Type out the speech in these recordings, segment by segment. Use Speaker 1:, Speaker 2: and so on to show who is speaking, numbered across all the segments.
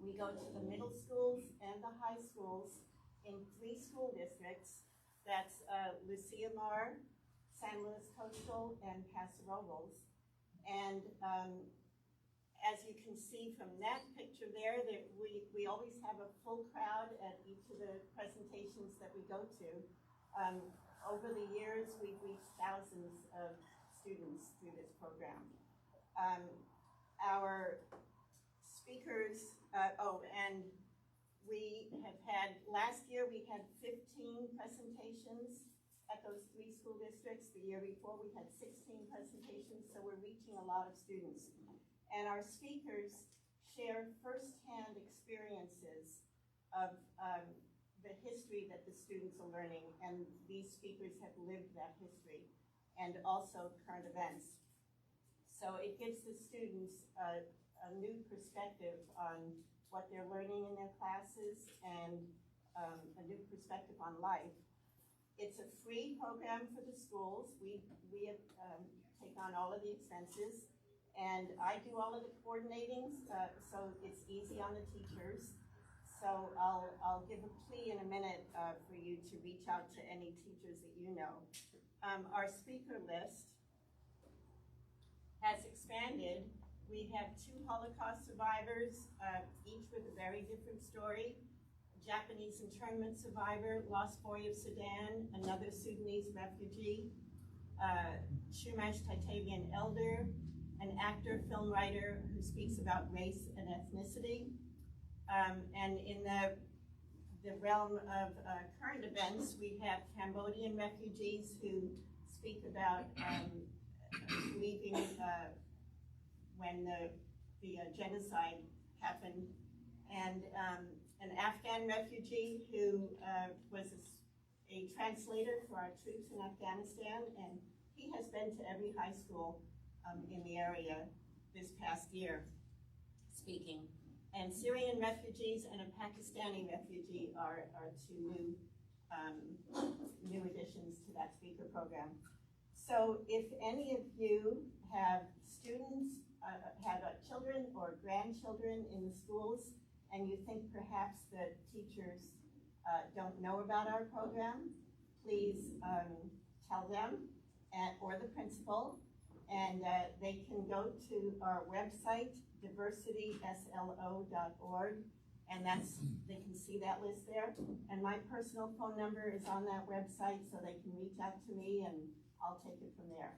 Speaker 1: We go to the middle schools and the high schools in 3 school districts. That's Lucia Mar, San Luis Coastal, and Paso Robles. And as you can see from that picture there, that we always have a full crowd at each of the presentations that we go to. Over the years, we've reached thousands of students through this program. Our speakers, and we have had, last year we had 15 presentations at those 3 school districts. The year before we had 16 presentations, so we're reaching a lot of students. And our speakers share firsthand experiences of the history that the students are learning, and these speakers have lived that history, and also current events. So it gives the students a new perspective on what they're learning in their classes and a new perspective on life. It's a free program for the schools. We take on all of the expenses, and I do all of the coordinating, so it's easy on the teachers. So I'll give a plea in a minute for you to reach out to any teachers that you know. Our speaker list has expanded. We have 2 Holocaust survivors, each with a very different story. A Japanese internment survivor, lost boy of Sudan, another Sudanese refugee, Chumash Tatavian elder, an actor, film writer who speaks about race and ethnicity. And in the realm of current events, we have Cambodian refugees who speak about leaving when the genocide happened, and an Afghan refugee who was a translator for our troops in Afghanistan, and he has been to every high school in the area this past year speaking. And Syrian refugees and a Pakistani refugee are 2 new additions to that speaker program. So if any of you have students, have children or grandchildren in the schools, and you think perhaps that teachers don't know about our program, please tell them or the principal, and they can go to our website, diversityslo.org, and they can see that list there. And my personal phone number is on that website, so they can reach out to me and I'll take it from there.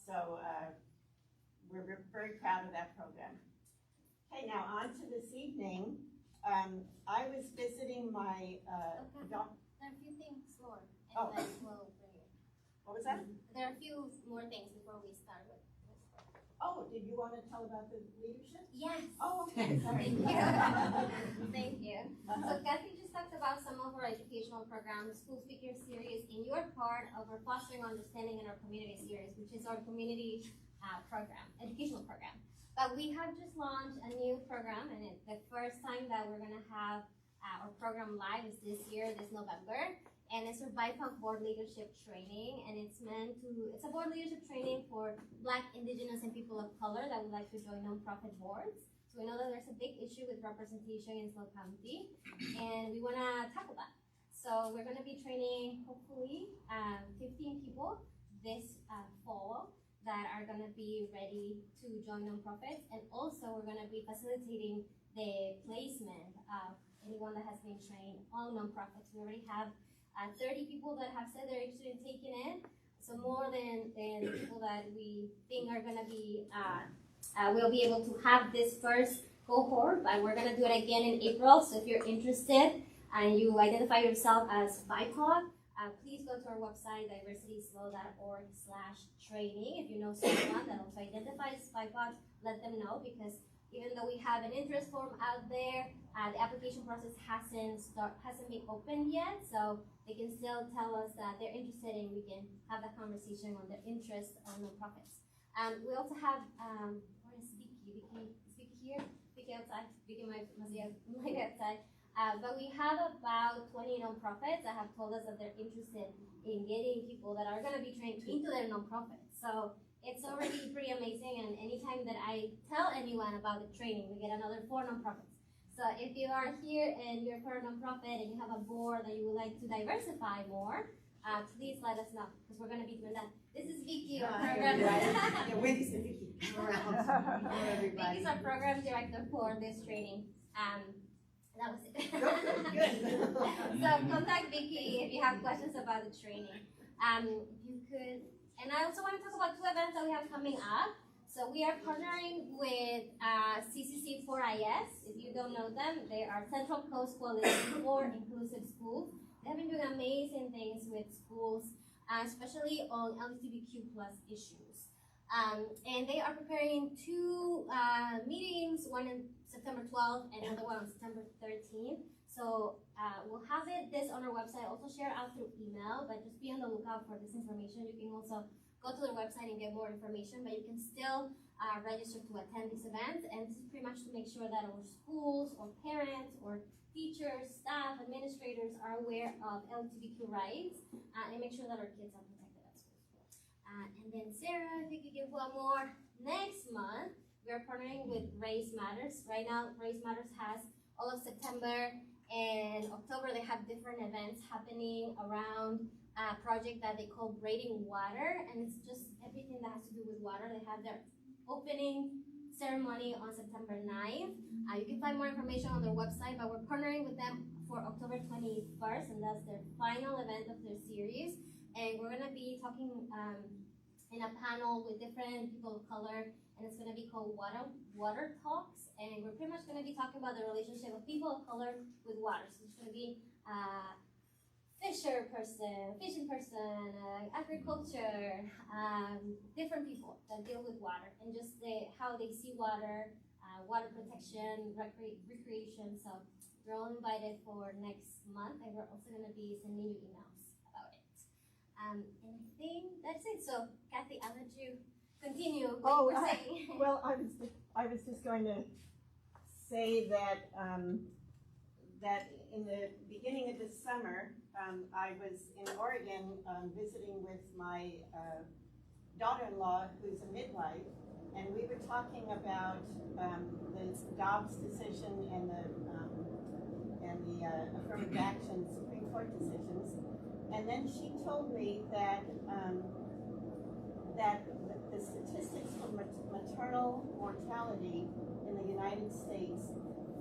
Speaker 1: So we're very proud of that program. Okay, now on to this evening. I was visiting my
Speaker 2: There are a few things more, and
Speaker 1: Oh.
Speaker 2: then we'll bring it.
Speaker 1: What was that?
Speaker 2: There are a few more things before we start with this.
Speaker 1: Oh, did you want to tell about the leadership?
Speaker 2: Yes.
Speaker 1: Oh, okay, sorry.
Speaker 2: Thank you. Thank you. So Kathy just talked about some of our educational programs, School Speaker Series, and you're part of our Fostering Understanding in Our Community Series, which is our community program, educational program. But we have just launched a new program, and it's the first time that we're going to have our program live is this year, this November. And it's our BIPOC board leadership training, and it's a board leadership training for Black, Indigenous, and people of color that would like to join nonprofit boards. So we know that there's a big issue with representation in Slow County, and we want to tackle that. So we're going to be training, hopefully, 15 people this fall that are going to be ready to join nonprofits, and also we're going to be facilitating the placement of anyone that has been trained on nonprofits. We already have 30 people that have said they're interested in taking it, so more than the people that we think are going to be, we'll be able to have this first cohort, but we're going to do it again in April. So if you're interested and you identify yourself as BIPOC, please go to our website, diversityslo.org/training. If you know someone that also identifies BIPOC, let them know, because even though we have an interest form out there, the application process hasn't been opened yet, so they can still tell us that they're interested, and we can have that conversation on their interest on nonprofits. We also have, where is Vicky? Vicky here? Vicky outside? Vicky might be outside. But we have about 20 nonprofits that have told us that they're interested in getting people that are going to be trained into their nonprofits. So it's already pretty amazing, and anytime that I tell anyone about the training, we get another 4 nonprofits. So if you are here and you're for a nonprofit and you have a board that you would like to diversify more, please let us know, because we're going to be doing that. This is Vicky, our program.
Speaker 1: Yeah, Wendy's and Vicky.
Speaker 2: Vicky's our program director for this training. That was it.
Speaker 1: Good.
Speaker 2: So contact Vicky if you have questions about the training. You could, and I also want to talk about two events that we have coming up. So we are partnering with CCC4IS. If you don't know them, they are Central Coast Coalition for Inclusive Schools. They have been doing amazing things with schools, especially on LGBTQ plus issues. And they are preparing two meetings, one in September 12th and another one on September 13th. So we'll have this on our website, also share out through email, but just be on the lookout for this information. You can also go to their website and get more information, but you can still register to attend these events. And this is pretty much to make sure that our schools or parents or teachers, staff, administrators are aware of LGBTQ rights and make sure that our kids are protected at school. And then Sarah, if you could give one more. Next month, we are partnering with Race Matters. Right now, Race Matters has all of September and October. They have different events happening around a project that they call Braiding Water, and it's just everything that has to do with water. They have their opening ceremony on September 9th. You can find more information on their website, but we're partnering with them for October 21st, and that's their final event of their series. And we're gonna be talking in a panel with different people of color, and it's gonna be called Water Talks. And we're pretty much gonna be talking about the relationship of people of color with water. So it's gonna be fishing person, agriculture, different people that deal with water, and just how they see water, water protection, recreation. So you're all invited for next month, and we're also going to be sending you emails about it. And I think that's it. So Kathy, I'll let you continue what you were saying.
Speaker 1: Well, I was just going to say that that in the beginning of this summer, I was in Oregon visiting with my daughter-in-law, who's a midwife, and we were talking about the Dobbs decision and the affirmative action Supreme Court decisions. And then she told me that that the statistics for maternal mortality in the United States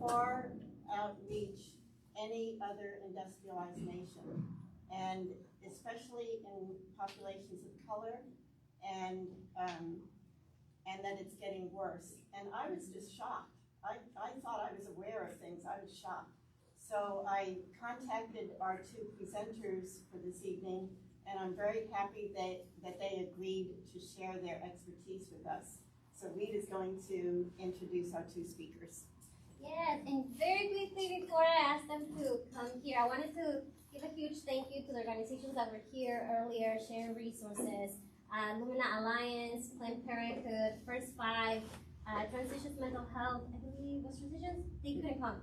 Speaker 1: far outreach any other industrialized nation, and especially in populations of color, and that it's getting worse. And I was just shocked. I thought I was aware of things. I was shocked. So I contacted our two presenters for this evening, and I'm very happy that they agreed to share their expertise with us. So Reed is going to introduce our two speakers.
Speaker 2: Yes, and very quickly before I ask them to come here, I wanted to give a huge thank you to the organizations that were here earlier, sharing resources. Lumina Alliance, Planned Parenthood, First Five, Transitions Mental Health, I believe was Transitions? They couldn't come.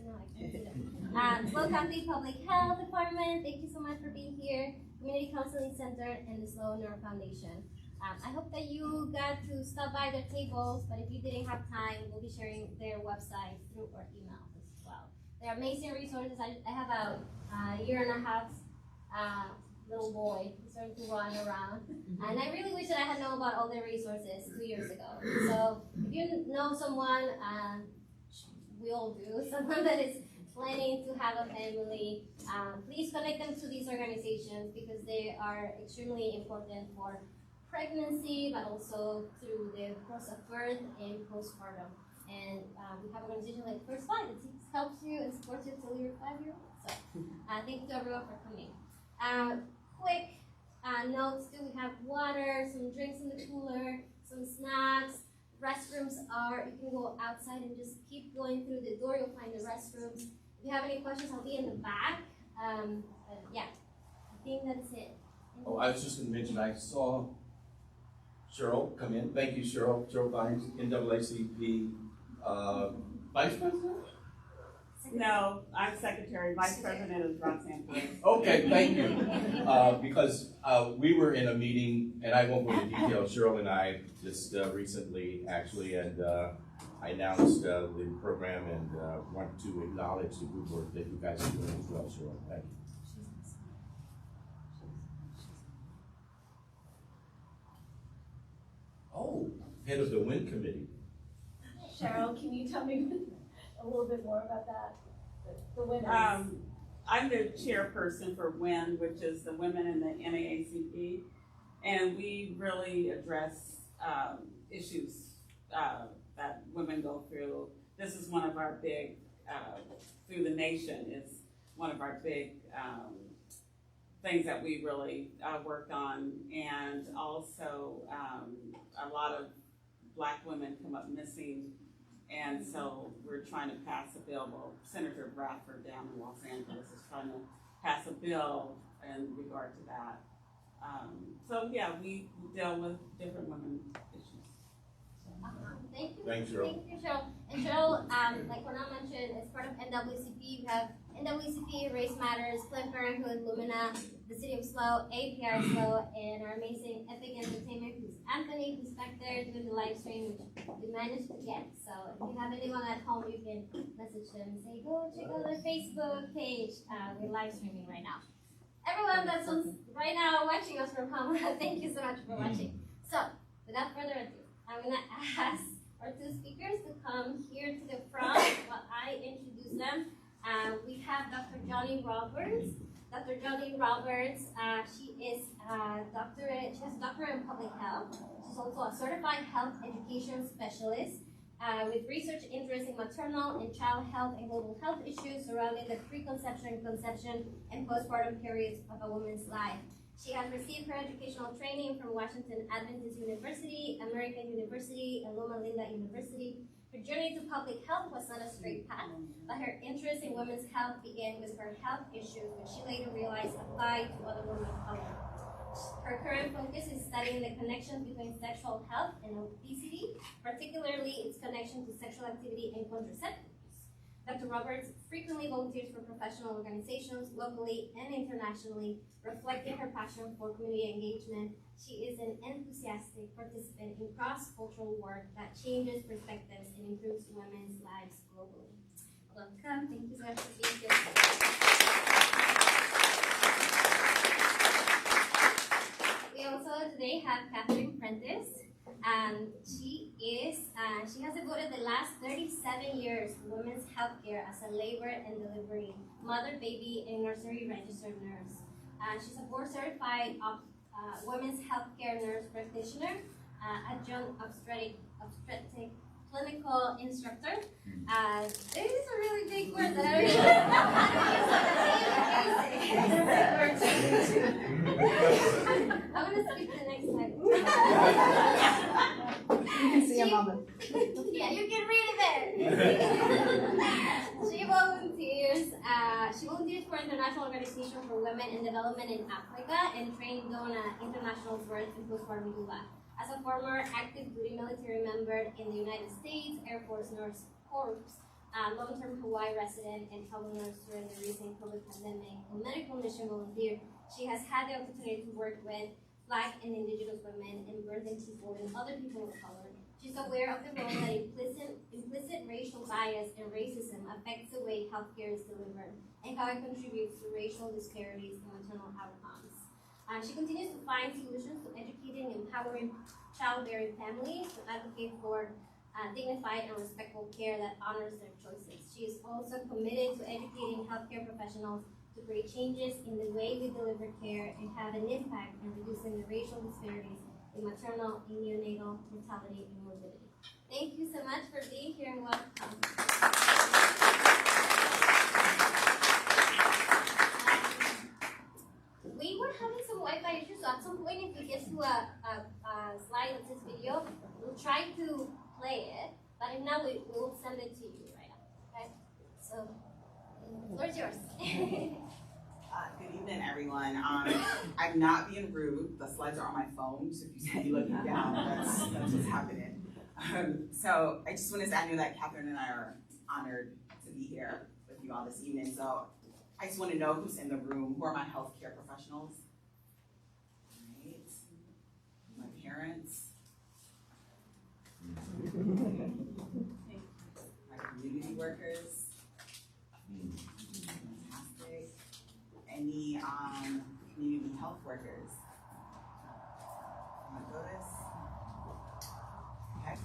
Speaker 2: No, I can't see them. Slow County Public Health Department, thank you so much for being here. Community Counseling Center and the Slow Neuro Foundation. I hope that you got to stop by their tables, but if you didn't have time, we'll be sharing their website through our email as well. They're amazing resources. I have a year and a half little boy who's starting to run around, and I really wish that I had known about all their resources 2 years ago. So if you know someone, we all do, someone that is planning to have a family, please connect them to these organizations because they are extremely important for pregnancy, but also through the process of birth and postpartum. And we have organizations like First Five that helps you and supports you until you're 5 years old. So thank you to everyone for coming. Quick notes too, we have water, some drinks in the cooler, some snacks. Restrooms you can go outside and just keep going through the door, you'll find the restrooms. If you have any questions, I'll be in the back. Yeah, I think that's it.
Speaker 3: Oh, I was just going to mention, I saw Cheryl come in. Thank you, Cheryl. Cheryl Vines, NAACP Vice President?
Speaker 4: No, I'm Secretary. Vice President is Roxanne.
Speaker 3: Okay, thank you. Because we were in a meeting, and I won't go into detail, Cheryl and I just recently, actually, and I announced the program and want to acknowledge the good work that you guys are doing as well, Cheryl. Thank you. Oh, head of the WIN committee.
Speaker 5: Cheryl, can you tell me a little bit more about that? The women.
Speaker 4: I'm the chairperson for WIN, which is the Women in the NAACP, and we really address issues that women go through. This is one of our big, through the nation, is one of our big things that we really worked on, and also a lot of Black women come up missing, and so we're trying to pass a bill. Well, Senator Bradford down in Los Angeles is trying to pass a bill in regard to that. So yeah, we deal with different women issues.
Speaker 2: Thank you.
Speaker 3: Thanks, Cheryl.
Speaker 2: Thank you, Cheryl. And Cheryl, like Cornell mentioned, as part of NAACP, we have NAACP, Race Matters, Planned Parenthood, Lumina, the City of SLO, APR SLO, and our amazing Epic Entertainment, who's Anthony, who's back there doing the live stream, which we managed to get. So if you have anyone at home, you can message them and say, go check out their Facebook page. We're live streaming right now. Everyone that's right now watching us from home, thank you so much for watching. So without further ado, I'm gonna ask our two speakers to come here to the front while I introduce them. We have Dr. Joni Roberts. Dr. Joni Roberts, she is a doctorate, she has a doctorate in public health. She's also a certified health education specialist with research interests in maternal and child health and global health issues surrounding the preconception, conception, and postpartum periods of a woman's life. She has received her educational training from Washington Adventist University, American University, and Loma Linda University. Her journey to public health was not a straight path, but her interest in women's health began with her health issues, which she later realized applied to other women of color. Her current focus is studying the connections between sexual health and obesity, particularly its connection to sexual activity and contraceptive use. Dr. Roberts frequently volunteers for professional organizations, locally and internationally, reflecting her passion for community engagement. She is an enthusiastic participant in cross-cultural work that changes perspectives and improves women's lives globally. Welcome, thank you so much for being here. We also today have Catherine Prentice. She has devoted the last 37 years to women's healthcare as a labor and delivery, mother, baby, and nursery registered nurse. She's a board-certified women's healthcare nurse practitioner, adjunct obstetric clinical instructor. This is a really big word that I I'm going to skip the next slide.
Speaker 5: You can see them on the.
Speaker 2: Yeah, you can read it there. She volunteers for International Organization for Women in Development in Africa and trained on international birth and postpartum doula. As a former active duty military member in the United States Air Force Nurse Corps, long-term Hawaii resident and travel nurse during the recent COVID pandemic, a medical mission volunteer, she has had the opportunity to work with Black and Indigenous women and birthing people and other people of color. She's aware of the role that implicit racial bias and racism affects the way healthcare is delivered and how it contributes to racial disparities in maternal outcomes. She continues to find solutions to educating and empowering childbearing families to advocate for dignified and respectful care that honors their choices. She is also committed to educating healthcare professionals to create changes in the way we deliver care and have an impact in reducing the racial disparities in maternal and neonatal mortality and morbidity. Thank you so much for being here and welcome. We were having some Wi-Fi issues, so at some point if we get to a slide that says video, we'll try to play it, but if not, we will send it to you right now, okay? So, the floor is yours.
Speaker 6: Good evening, everyone. I'm not being rude. The slides are on my phone, so if you see me looking down, that's what's happening. So I just want to say I know that Catherine and I are honored to be here with you all this evening. So I just want to know who's in the room. Who are my healthcare professionals? All right. My parents. community workers? Fantastic. Any community health workers? Want to go this? Okay.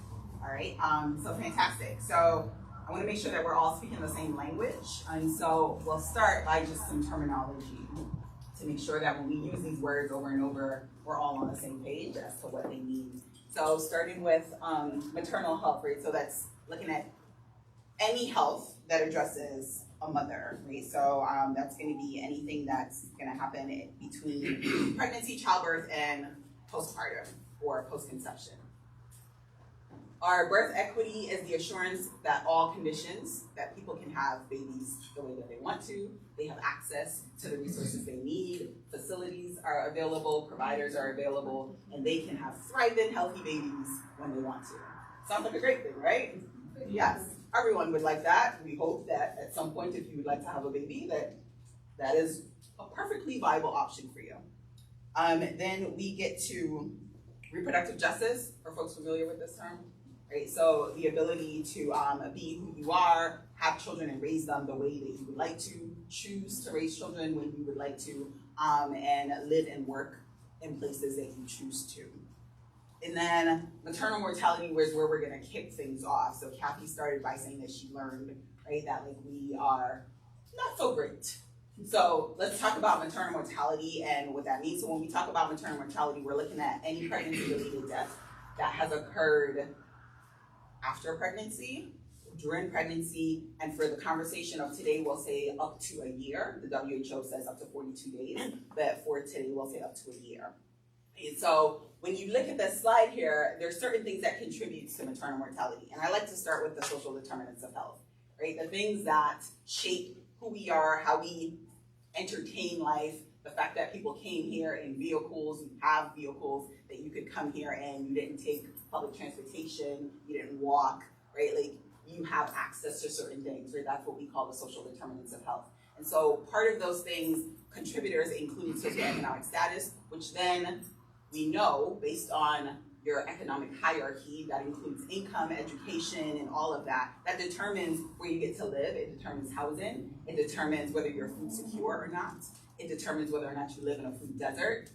Speaker 6: All right. So fantastic. So I want to make sure that we're all speaking the same language, and so we'll start by just some terminology to make sure that when we use these words over and over, we're all on the same page as to what they mean. So starting with maternal health, right? So that's looking at any health that addresses a mother, right? So that's going to be anything that's going to happen between pregnancy, childbirth, and postpartum or post-conception. Our birth equity is the assurance that all conditions, that people can have babies the way that they want to, they have access to the resources they need, facilities are available, providers are available, and they can have thriving, healthy babies when they want to. Sounds like a great thing, right? Yes, everyone would like that. We hope that at some point, if you would like to have a baby, that is a perfectly viable option for you. Then we get to reproductive justice. Are folks familiar with this term? Right, so the ability to be who you are, have children and raise them the way that you would like to, choose to raise children when you would like to, and live and work in places that you choose to. And then maternal mortality was where we're gonna kick things off. So Kathy started by saying that she learned, right, that like we are not so great. So let's talk about maternal mortality and what that means. So when we talk about maternal mortality, we're looking at any pregnancy-related death that has occurred after pregnancy, during pregnancy, and for the conversation of today, we'll say up to a year. The WHO says up to 42 days, but for today, we'll say up to a year. And so when you look at this slide here, there's certain things that contribute to maternal mortality. And I like to start with the social determinants of health, right? The things that shape who we are, how we entertain life, the fact that people came here in vehicles, you have vehicles, that you could come here and you didn't take public transportation, you didn't walk, right? Like you have access to certain things, right? That's what we call the social determinants of health. And so part of those things, contributors include socioeconomic status, which then we know based on your economic hierarchy, that includes income, education, and all of that, that determines where you get to live, it determines housing, it determines whether you're food secure or not, it determines whether or not you live in a food desert.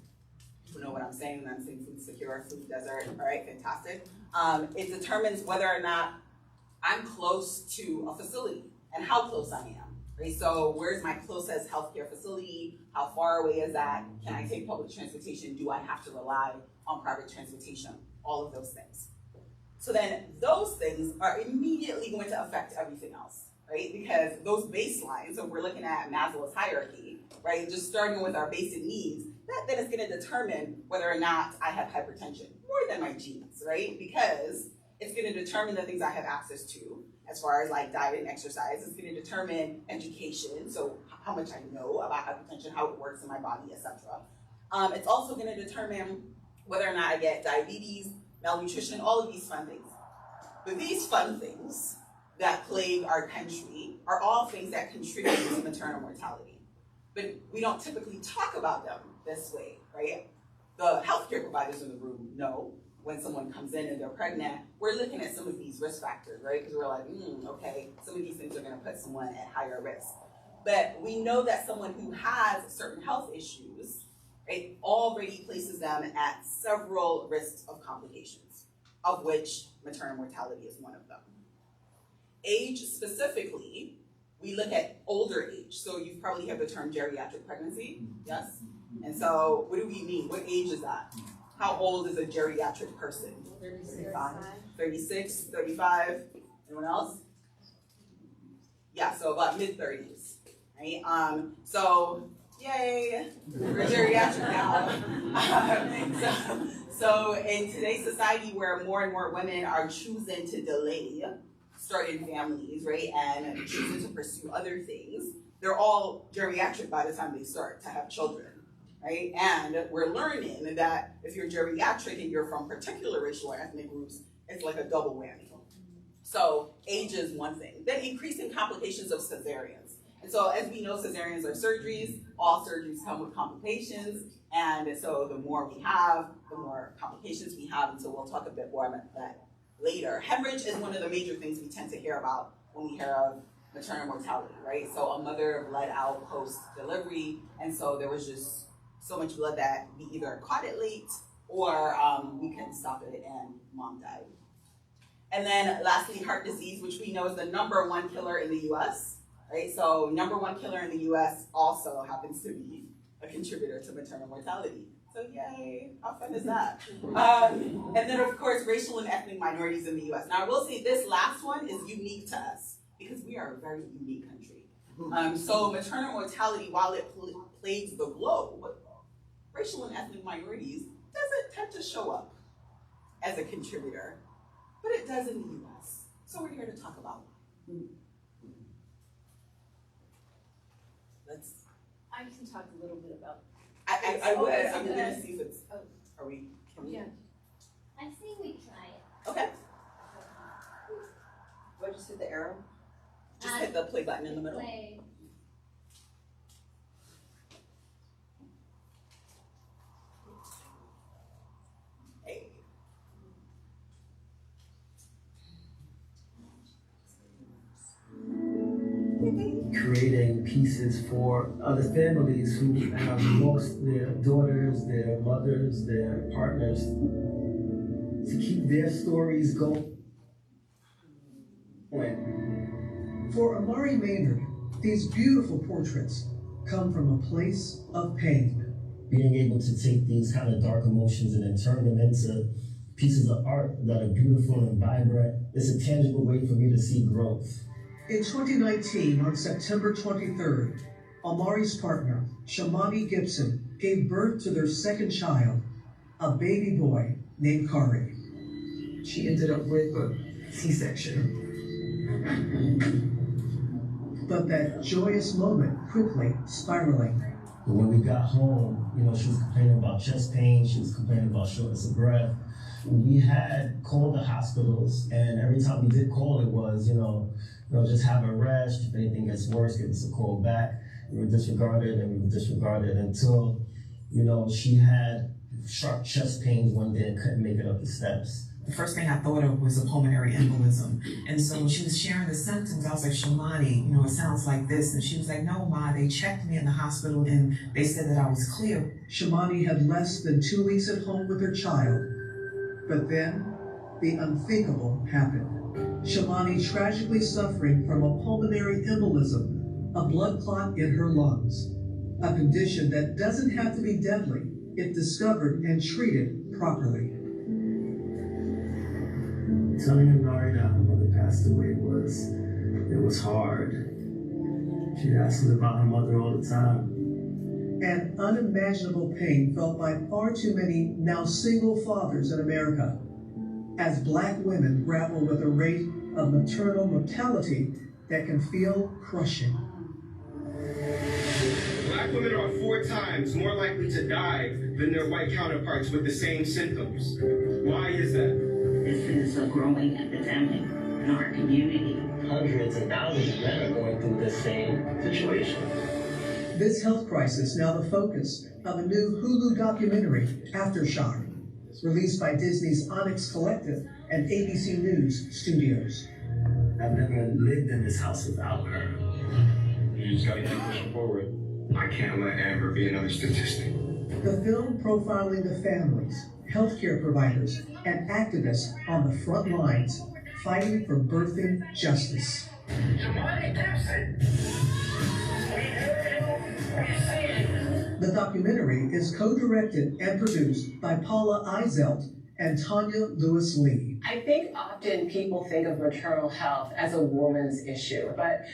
Speaker 6: You know what I'm saying when I'm saying food secure, food desert, all right, fantastic. It determines whether or not I'm close to a facility and how close I am, right? So where's my closest healthcare facility? How far away is that? Can I take public transportation? Do I have to rely on private transportation? All of those things. So then those things are immediately going to affect everything else, right? Because those baselines, so we're looking at Maslow's hierarchy, right? Just starting with our basic needs, that then is going to determine whether or not I have hypertension, more than my genes, right? Because it's going to determine the things I have access to, as far as like diet and exercise. It's going to determine education, so how much I know about hypertension, how it works in my body, etc. It's also going to determine whether or not I get diabetes, malnutrition, all of these fun things. But these fun things that plague our country are all things that contribute to maternal mortality. But we don't typically talk about them this way, right? The healthcare providers in the room know when someone comes in and they're pregnant, we're looking at some of these risk factors, right? Because we're like, okay, some of these things are going to put someone at higher risk. But we know that someone who has certain health issues, right, already places them at several risks of complications, of which maternal mortality is one of them. Age specifically, we look at older age. So you probably have the term geriatric pregnancy, yes? And so what do we mean? What age is that? How old is a geriatric person? 35. 36, 35, anyone else? Yeah, so about mid-30s, right? So, yay, we're geriatric now. So in today's society where more and more women are choosing to delay starting families, right, and choosing to pursue other things, they're all geriatric by the time they start to have children, right? And we're learning that if you're geriatric and you're from particular racial or ethnic groups, it's like a double whammy. So age is one thing. Then increasing complications of cesareans. And so as we know, cesareans are surgeries. All surgeries come with complications. And so the more we have, the more complications we have. And so we'll talk a bit more about that later. Hemorrhage is one of the major things we tend to hear about when we hear of maternal mortality, right? So a mother bled out post-delivery, and so there was just so much blood that we either caught it late or we couldn't stop it and mom died. And then lastly, heart disease, which we know is the #1 killer in the US, right? So #1 killer in the US also happens to be a contributor to maternal mortality. So yay, how fun is that? And then of course, racial and ethnic minorities in the US. Now I will say this last one is unique to us because we are a very unique country. So maternal mortality, while it plagues the globe, racial and ethnic minorities doesn't tend to show up as a contributor, but it does in the US. So we're here to talk about why.
Speaker 5: I can talk a little bit about.
Speaker 6: I would. I'm gonna see if it's. Are we? Can we?
Speaker 5: Yeah.
Speaker 2: I think we try it.
Speaker 6: Okay.
Speaker 7: Do I just hit the arrow?
Speaker 6: Just hit the play button in the middle.
Speaker 2: Play.
Speaker 6: Hey.
Speaker 8: Creating pieces for other families who have lost their daughters, their mothers, their partners, to keep their stories going.
Speaker 9: For Amari Maynard, these beautiful portraits come from a place of pain.
Speaker 8: Being able to take these kind of dark emotions and then turn them into pieces of art that are beautiful and vibrant, it's a tangible way for me to see growth.
Speaker 9: In 2019, on September 23rd, Amari's partner, Shamani Gibson, gave birth to their second child, a baby boy named Kari.
Speaker 10: She ended up with a C-section.
Speaker 9: But that joyous moment quickly spiraling.
Speaker 8: But when we got home, she was complaining about chest pain, she was complaining about shortness of breath. We had called the hospitals, and every time we did call, it was, just have a rest. If anything gets worse, give us a call back. We were disregarded until, she had sharp chest pains one day and couldn't make it up the steps.
Speaker 10: The first thing I thought of was a pulmonary embolism. And so when she was sharing the symptoms, I was like, Shamani, it sounds like this. And she was like, no, Ma, they checked me in the hospital and they said that I was clear.
Speaker 9: Shamani had less than 2 weeks at home with her child. But then, the unthinkable happened. Shamani tragically suffering from a pulmonary embolism, a blood clot in her lungs, a condition that doesn't have to be deadly if discovered and treated properly.
Speaker 8: Telling Amari that her mother passed away it was hard. She asked me about her mother all the time.
Speaker 9: An unimaginable pain felt by far too many now single fathers in America as Black women grapple with a rate of maternal mortality that can feel crushing.
Speaker 11: Black women are 4 times more likely to die than their white counterparts with the same symptoms. Why is that?
Speaker 12: This is a growing epidemic in our community.
Speaker 8: Hundreds and thousands of men are going through the same situation.
Speaker 9: This health crisis now the focus of a new Hulu documentary, Aftershock, released by Disney's Onyx Collective and ABC News Studios.
Speaker 8: I've never lived in this house without her.
Speaker 11: You just gotta keep pushing forward. I can't let Amber be another statistic.
Speaker 9: The film profiling the families, healthcare providers, and activists on the front lines fighting for birthing justice. The documentary is co-directed and produced by Paula Eizelt and Tanya Lewis-Lee.
Speaker 13: I think often people think of maternal health as a woman's issue, but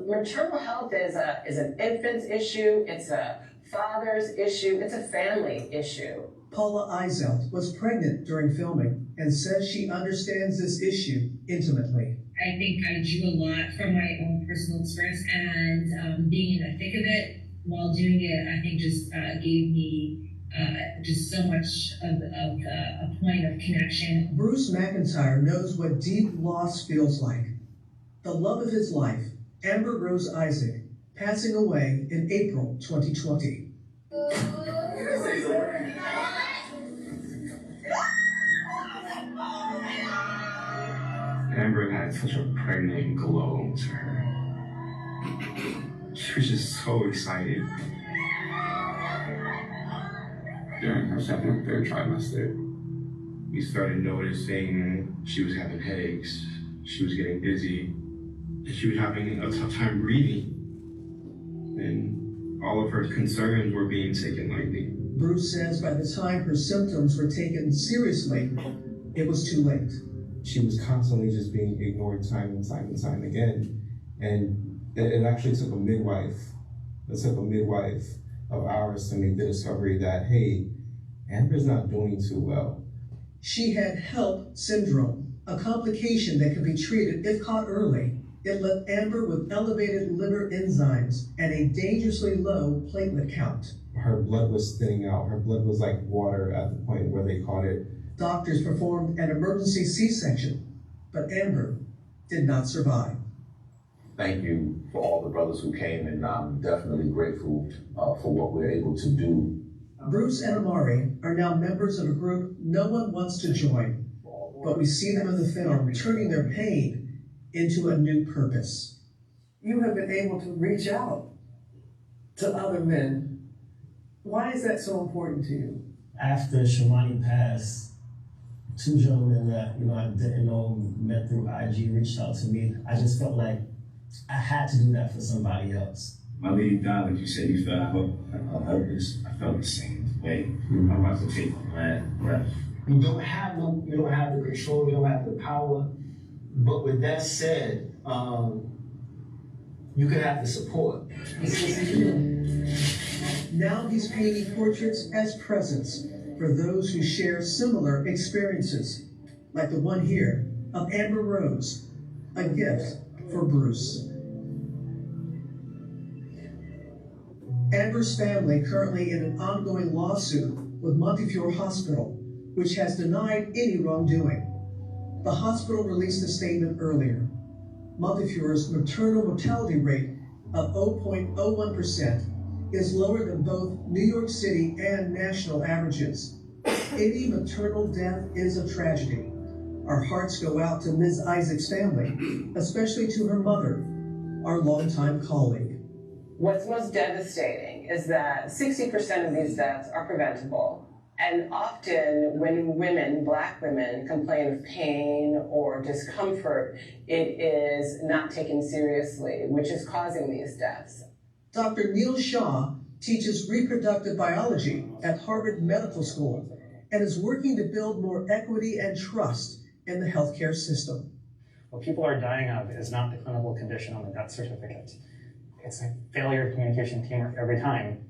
Speaker 13: maternal health is an infant's issue, it's a father's issue, it's a family issue.
Speaker 9: Paula Eizelt was pregnant during filming and says she understands this issue intimately.
Speaker 14: I think I drew a lot from my own personal experience, and being in the thick of it while doing it, I think just gave me just so much of a point of connection.
Speaker 9: Bruce McIntyre knows what deep loss feels like. The love of his life, Amber Rose Isaac, passing away in April 2020.
Speaker 11: Amber had such a pregnant glow to her. She was just so excited. During her second and third trimester, we started noticing she was having headaches, she was getting dizzy, and she was having a tough time breathing. And all of her concerns were being taken lightly.
Speaker 9: Bruce says by the time her symptoms were taken seriously, it was too late.
Speaker 7: She was constantly just being ignored time and time again. And it actually took a midwife. It took a midwife of ours to make the discovery that, hey, Amber's not doing too well.
Speaker 9: She had HELP syndrome, a complication that could be treated if caught early. It left Amber with elevated liver enzymes and a dangerously low platelet count.
Speaker 7: Her blood was thinning out. Her blood was like water at the point where they caught it.
Speaker 9: Doctors performed an emergency C-section, but Amber did not survive.
Speaker 15: Thank you for all the brothers who came, and I'm definitely grateful for what we're able to do.
Speaker 9: Bruce and Amari are now members of a group no one wants to join, but we see them in the film turning their pain into a new purpose.
Speaker 16: You have been able to reach out to other men. Why is that so important to you?
Speaker 8: After Shamani passed, two gentlemen that I didn't know, met through IG, reached out to me. I just felt like I had to do that for somebody else.
Speaker 11: My lady died, like you said, you felt helpless. I felt the same way. I'm about to take my last breath.
Speaker 17: You don't have the control, you don't have the power. But with that said, you can have the support.
Speaker 9: Now he's painting portraits as presents for those who share similar experiences, like the one here of Amber Rose, a gift for Bruce. Amber's family currently in an ongoing lawsuit with Montefiore Hospital, which has denied any wrongdoing. The hospital released a statement earlier. Montefiore's maternal mortality rate of 0.01% is lower than both New York City and national averages. Any maternal death is a tragedy. Our hearts go out to Ms. Isaac's family, especially to her mother, our longtime colleague.
Speaker 13: What's most devastating is that 60% of these deaths are preventable. And often when women, Black women, complain of pain or discomfort, it is not taken seriously, which is causing these deaths.
Speaker 9: Dr. Neil Shaw teaches reproductive biology at Harvard Medical School and is working to build more equity and trust in the healthcare system.
Speaker 18: What people are dying of is not the clinical condition on the death certificate. It's a failure of communication teamwork every time.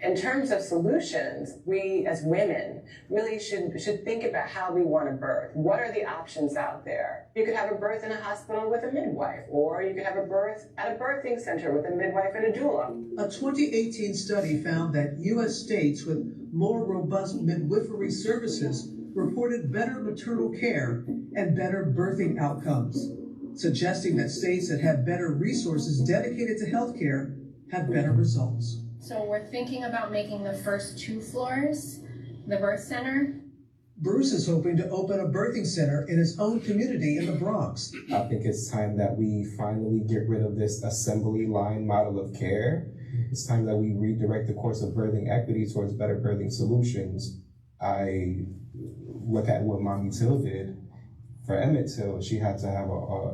Speaker 13: In terms of solutions, we as women really should think about how we want to birth. What are the options out there? You could have a birth in a hospital with a midwife, or you could have a birth at a birthing center with a midwife and a doula.
Speaker 9: A 2018 study found that U.S. states with more robust midwifery services reported better maternal care and better birthing outcomes, suggesting that states that have better resources dedicated to healthcare have better results.
Speaker 19: So we're thinking about making the first 2 floors the birth center.
Speaker 9: Bruce is hoping to open a birthing center in his own community in the Bronx.
Speaker 7: I think it's time that we finally get rid of this assembly line model of care. It's time that we redirect the course of birthing equity towards better birthing solutions. I look at what Mommy Till did. For Emmett Till, she had to have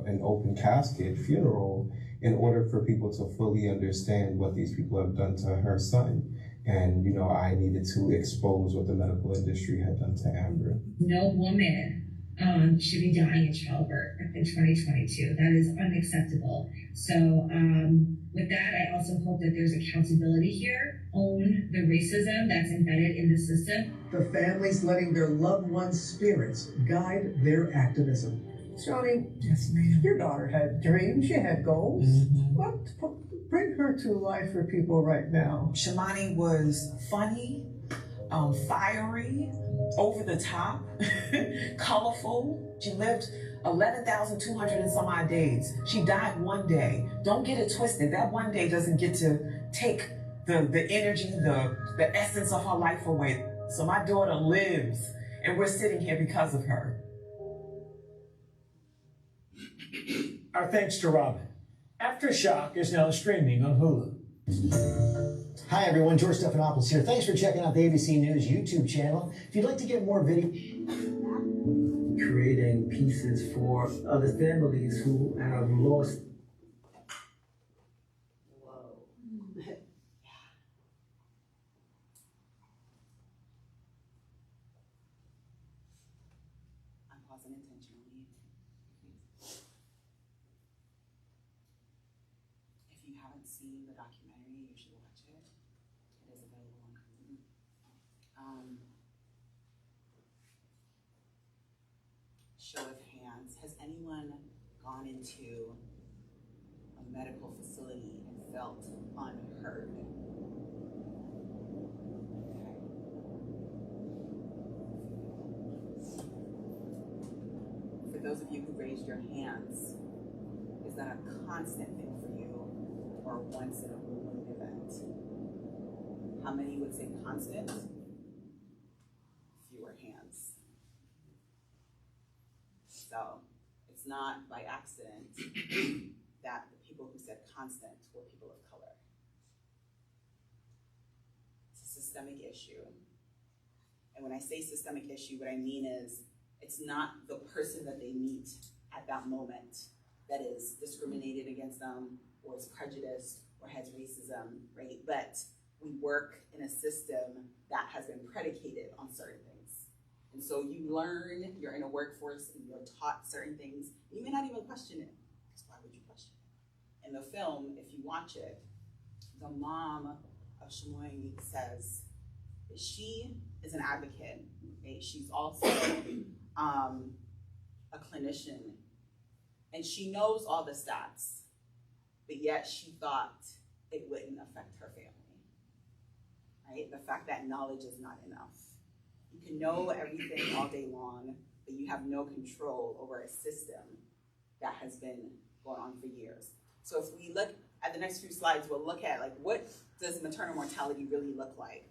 Speaker 7: an open casket funeral in order for people to fully understand what these people have done to her son. And, I needed to expose what the medical industry had done to Amber.
Speaker 14: No woman should be dying in childbirth in 2022. That is unacceptable. So with that, I also hope that there's accountability here. Own the racism that's embedded in the system.
Speaker 9: The families letting their loved ones' spirits guide their activism.
Speaker 16: Joni,
Speaker 10: yes, ma'am.
Speaker 16: Your daughter had dreams, she had goals.
Speaker 10: Mm-hmm.
Speaker 16: What bring her to life for people right now?
Speaker 10: Shamani was funny, fiery, over the top, colorful. She lived 11,200 and some odd days. She died one day. Don't get it twisted. That one day doesn't get to take the energy, the essence of her life away. So my daughter lives, and we're sitting here because of her.
Speaker 20: Our thanks to Robin. Aftershock is now streaming on Hulu.
Speaker 21: Hi everyone, George Stephanopoulos here. Thanks for checking out the ABC News YouTube channel. If you'd like to get more video...
Speaker 17: Creating pieces for other families who have lost.
Speaker 6: I'm pausing intentionally. If you haven't seen the documentary, you should watch it. It is available on Hulu. Show of hands, has anyone gone into a medical facility and felt unheard? Okay. For those of you who raised your hands, is that a constant thing for you or once in a blue moon event? How many would say constant? Fewer hands. So it's not by accident that the people who said constant were people of color. It's a systemic issue. And when I say systemic issue, what I mean is it's not the person that they meet at that moment that is discriminated against them or is prejudiced or has racism, right? But we work in a system that has been predicated on certain things. And so you learn, you're in a workforce, and you're taught certain things. You may not even question it, because why would you question it? In the film, if you watch it, the mom of Shamoy says that she is an advocate, right? She's also a clinician, and she knows all the stats, but yet she thought it wouldn't affect her family, right? The fact that knowledge is not enough. You can know everything all day long, but you have no control over a system that has been going on for years. So if we look at the next few slides, we'll look at like what does maternal mortality really look like?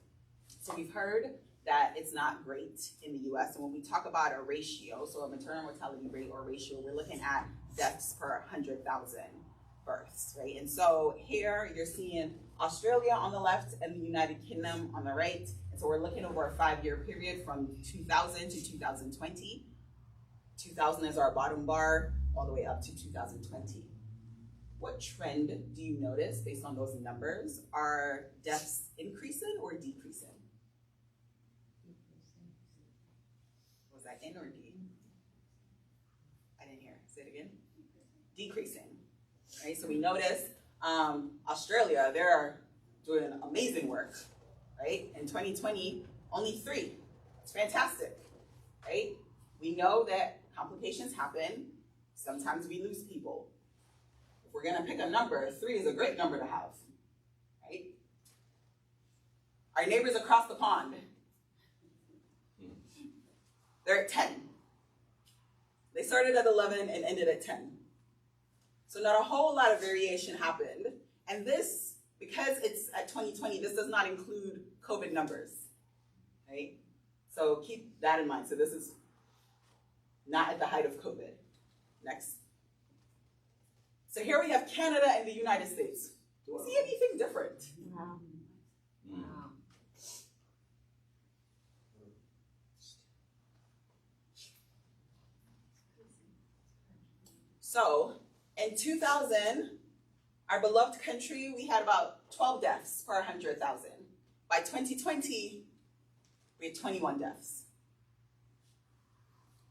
Speaker 6: So we've heard that it's not great in the US, and when we talk about a ratio, so a maternal mortality rate or ratio, we're looking at deaths per 100,000 births, right? And so here you're seeing Australia on the left and the United Kingdom on the right. And so we're looking over a 5-year period from 2000 to 2020. 2000 is our bottom bar, all the way up to 2020. What trend do you notice based on those numbers? Are deaths increasing or decreasing? Was that in or D? I didn't hear. Say it again. Decreasing. Right? So we notice Australia, they're doing amazing work. Right? In 2020, only 3. It's fantastic, right? We know that complications happen. Sometimes we lose people. If we're gonna pick a number, 3 is a great number to have, right? Our neighbors across the pond, they're at 10. They started at 11 and ended at 10. So not a whole lot of variation happened. And this, because it's at 2020, this does not include COVID numbers, right? So keep that in mind. So this is not at the height of COVID. Next. So here we have Canada and the United States. Do you see anything different?
Speaker 2: Wow.
Speaker 6: Wow. So in 2000, our beloved country, we had about 12 deaths per 100,000. By 2020, we had 21 deaths.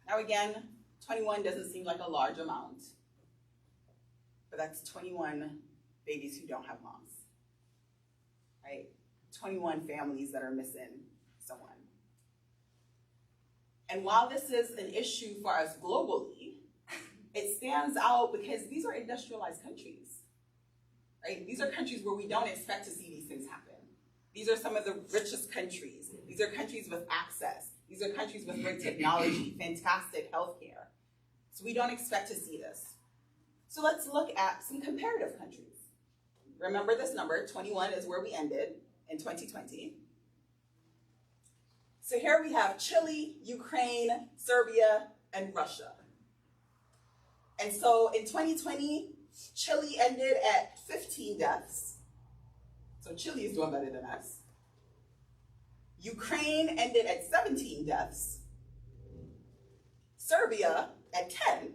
Speaker 6: Now again, 21 doesn't seem like a large amount, but that's 21 babies who don't have moms, right? 21 families that are missing someone. And while this is an issue for us globally, it stands out because these are industrialized countries, right? These are countries where we don't expect to see these things happen. These are some of the richest countries. These are countries with access. These are countries with great technology, fantastic healthcare. So we don't expect to see this. So let's look at some comparative countries. Remember this number, 21 is where we ended in 2020. So here we have Chile, Ukraine, Serbia, and Russia. And so in 2020, Chile ended at 15 deaths. So Chile is doing better than us. Ukraine ended at 17 deaths. Serbia at 10.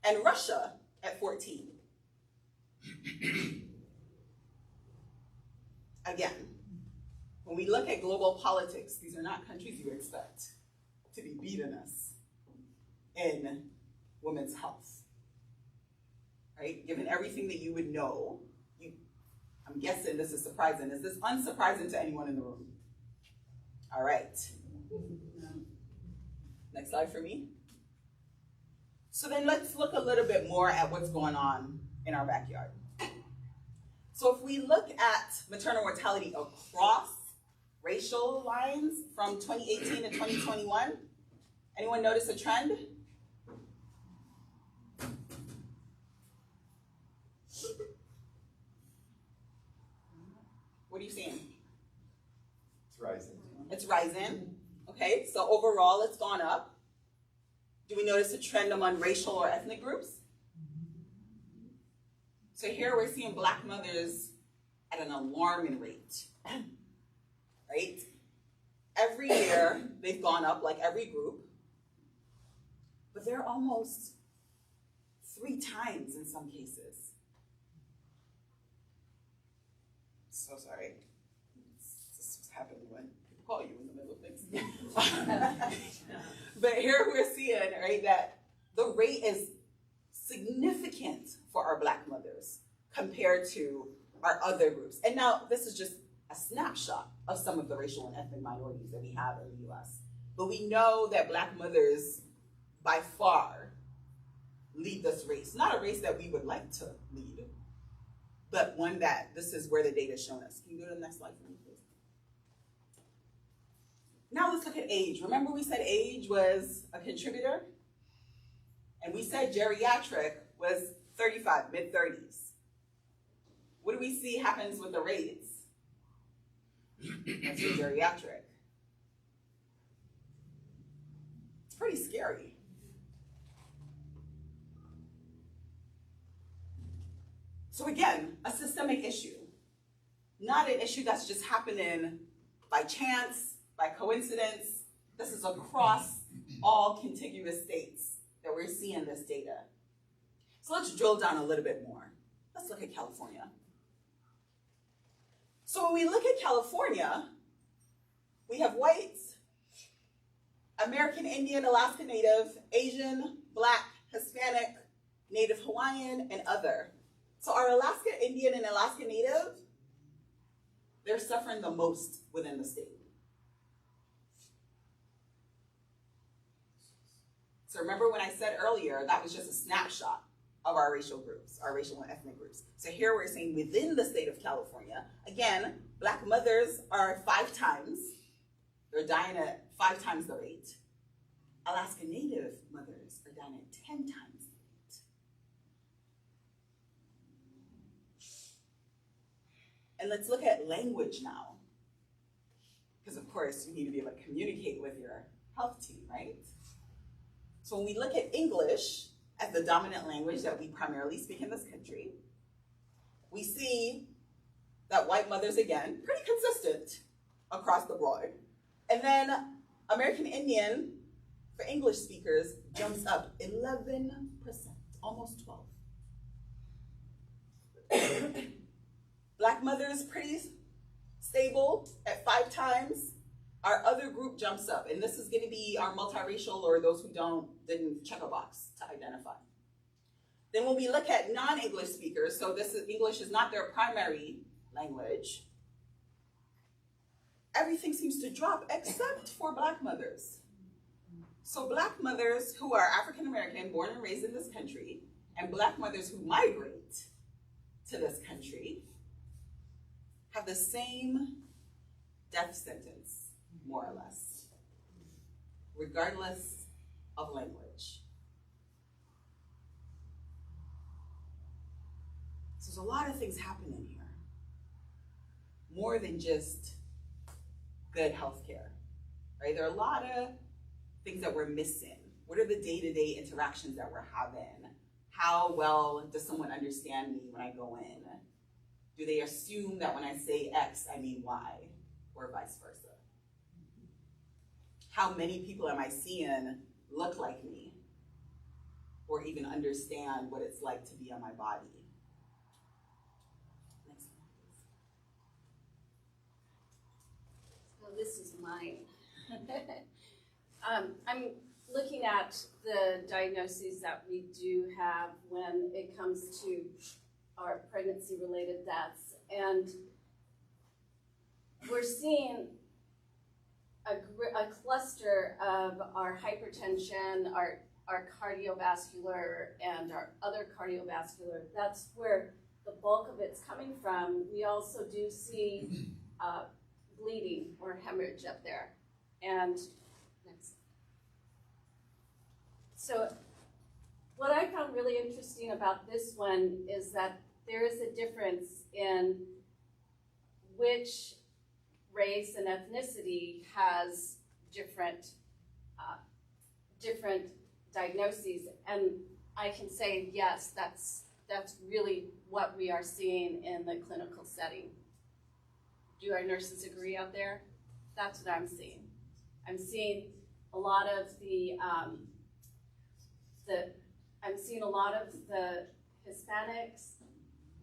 Speaker 6: And Russia at 14. Again, when we look at global politics, these are not countries you expect to be beating us in women's health, right? Given everything that you would know, I'm guessing this is surprising. Is this unsurprising to anyone in the room? All right. Next slide for me. So then let's look a little bit more at what's going on in our backyard. So if we look at maternal mortality across racial lines from 2018 to 2021, anyone notice a trend? What are you seeing?
Speaker 3: It's rising.
Speaker 6: It's rising. Okay, so overall it's gone up. Do we notice a trend among racial or ethnic groups? So here we're seeing Black mothers at an alarming rate, right? Every year they've gone up like every group, but they're almost 3 times in some cases. So sorry. This is happening when people call you in the middle of things. But here we're seeing, right, that the rate is significant for our Black mothers compared to our other groups. And now this is just a snapshot of some of the racial and ethnic minorities that we have in the US. But we know that Black mothers by far lead this race. Not a race that we would like to lead, but one that this is where the data is showing us. Can you go to the next slide for me, please? Now let's look at age. Remember we said age was a contributor? And we said geriatric was 35, mid-30s. What do we see happens with the rates? That's for geriatric. It's pretty scary. So again, a systemic issue. Not an issue that's just happening by chance, by coincidence. This is across all contiguous states that we're seeing this data. So let's drill down a little bit more. Let's look at California. So when we look at California, we have whites, American Indian, Alaska Native, Asian, Black, Hispanic, Native Hawaiian, and other. So our Alaska Indian and Alaska Native, they're suffering the most within the state. So remember when I said earlier, that was just a snapshot of our racial groups, our racial and ethnic groups. So here we're saying within the state of California, again, Black mothers are 5 times, they're dying at 5 times the rate. Alaska Native mothers are dying at 10 times the rate. And let's look at language now. Because of course, you need to be able to communicate with your health team, right? So when we look at English as the dominant language that we primarily speak in this country, we see that white mothers, again, pretty consistent across the board. And then American Indian, for English speakers, jumps up 11%, almost 12. Black mothers, pretty stable at 5 times. Our other group jumps up, and this is going to be our multiracial or those who didn't check a box to identify. Then when we look at non-English speakers, so English is not their primary language, everything seems to drop except for Black mothers. So Black mothers who are African American, born and raised in this country, and Black mothers who migrate to this country have the same death sentence, more or less, regardless of language. So there's a lot of things happening here, more than just good healthcare, right? There are a lot of things that we're missing What are the day-to-day interactions that we're having? How well does someone understand me when I go in? Do they assume that when I say X, I mean Y, or vice versa? How many people am I seeing look like me, or even understand what it's like to be on my body? Next one, please.
Speaker 5: Well, this is mine. I'm looking at the diagnoses that we do have when it comes to our pregnancy-related deaths, and we're seeing a cluster of our hypertension, our cardiovascular, and our other cardiovascular. That's where the bulk of it's coming from. We also do see bleeding or hemorrhage up there. And next. So what I found really interesting about this one is that there is a difference in which race and ethnicity has different diagnoses, and I can say yes, that's really what we are seeing in the clinical setting. Do our nurses agree out there? That's what I'm seeing. I'm seeing a lot of the Hispanics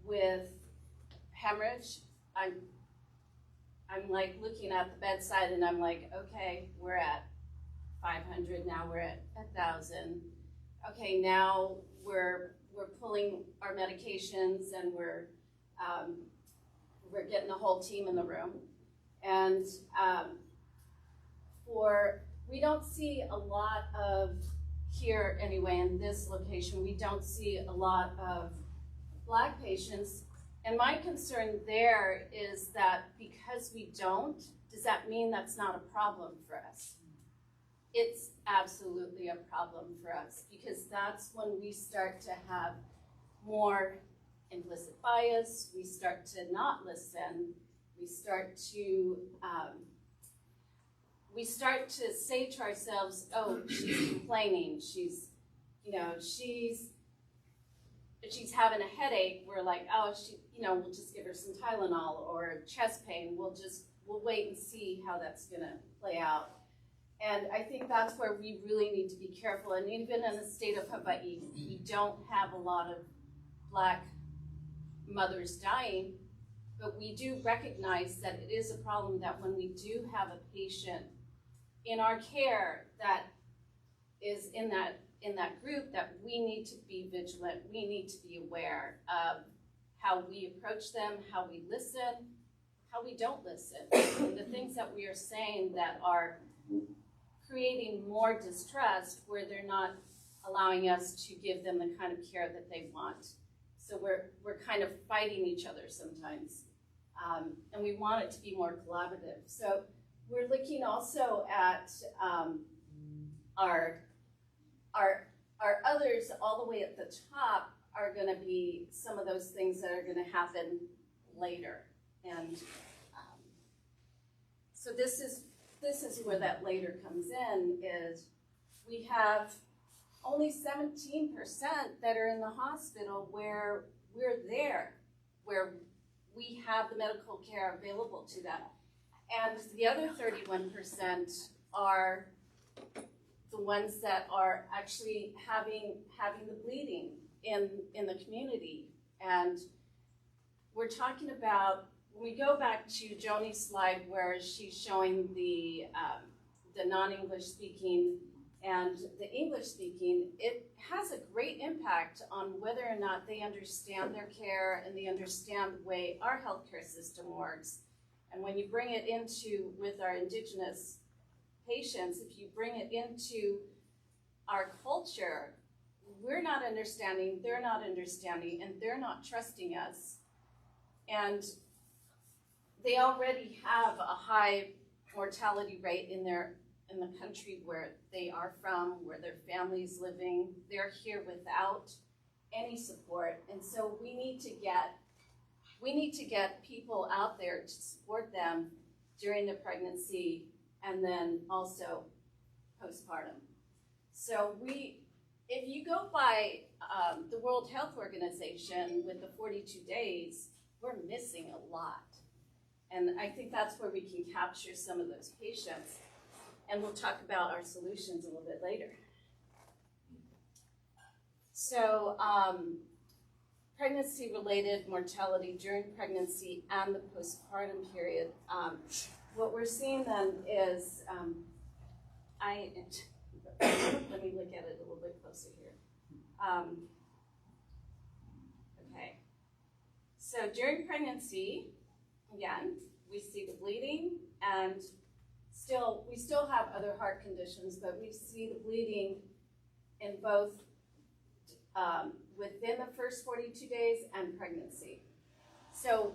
Speaker 5: with hemorrhage. I'm like looking at the bedside and I'm like, okay, we're at 500, now we're at 1,000. Okay, now we're pulling our medications and we're getting the whole team in the room. And we don't see a lot of, here anyway in this location, we don't see a lot of Black patients. And my concern there is that because we don't, does that mean that's not a problem for us? It's absolutely a problem for us, because that's when we start to have more implicit bias, we start to not listen, we start to say to ourselves, oh, she's complaining, she's having a headache, we're like, oh, we'll just give her some Tylenol, or chest pain, we'll wait and see how that's gonna play out. And I think that's where we really need to be careful. And even in the state of Hawaii, we don't have a lot of Black mothers dying, but we do recognize that it is a problem that when we do have a patient in our care that is in that group, that we need to be vigilant, we need to be aware of how we approach them, how we listen, how we don't listen, and the things that we are saying that are creating more distrust where they're not allowing us to give them the kind of care that they want. So we're kind of fighting each other sometimes, and we want it to be more collaborative. So we're looking also at our others all the way at the top are going to be some of those things that are going to happen later. And so this is where that later comes in, is we have only 17% that are in the hospital where we're there, where we have the medical care available to them. And the other 31% are the ones that are actually having the bleeding in the community. And we're talking about, when we go back to Joni's slide where she's showing the non-English speaking and the English speaking, it has a great impact on whether or not they understand their care and they understand the way our healthcare system works. And when you bring it into, with our Indigenous patients, if you bring it into our culture, we're not understanding, they're not understanding, and they're not trusting us. And they already have a high mortality rate in the country where they are from, where their family's living. They're here without any support. And so we need to get people out there to support them during the pregnancy and then also postpartum. So if you go by the World Health Organization with the 42 days, we're missing a lot. And I think that's where we can capture some of those patients. And we'll talk about our solutions a little bit later. So pregnancy-related mortality during pregnancy and the postpartum period. What we're seeing then is, let me look at it a little bit closer here. Okay, so during pregnancy, again, we see the bleeding, and we still have other heart conditions, but we see the bleeding in both within the first 42 days and pregnancy. So,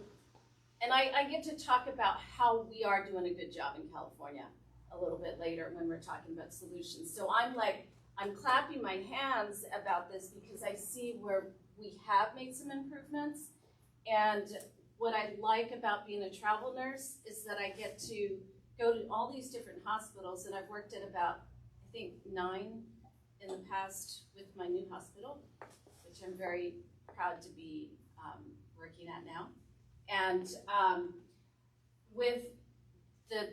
Speaker 5: and I get to talk about how we are doing a good job in California a little bit later when we're talking about solutions. So I'm clapping my hands about this because I see where we have made some improvements. And what I like about being a travel nurse is that I get to go to all these different hospitals, and I've worked at about, I think, 9 in the past with my new hospital, which I'm very proud to be working at now. And with the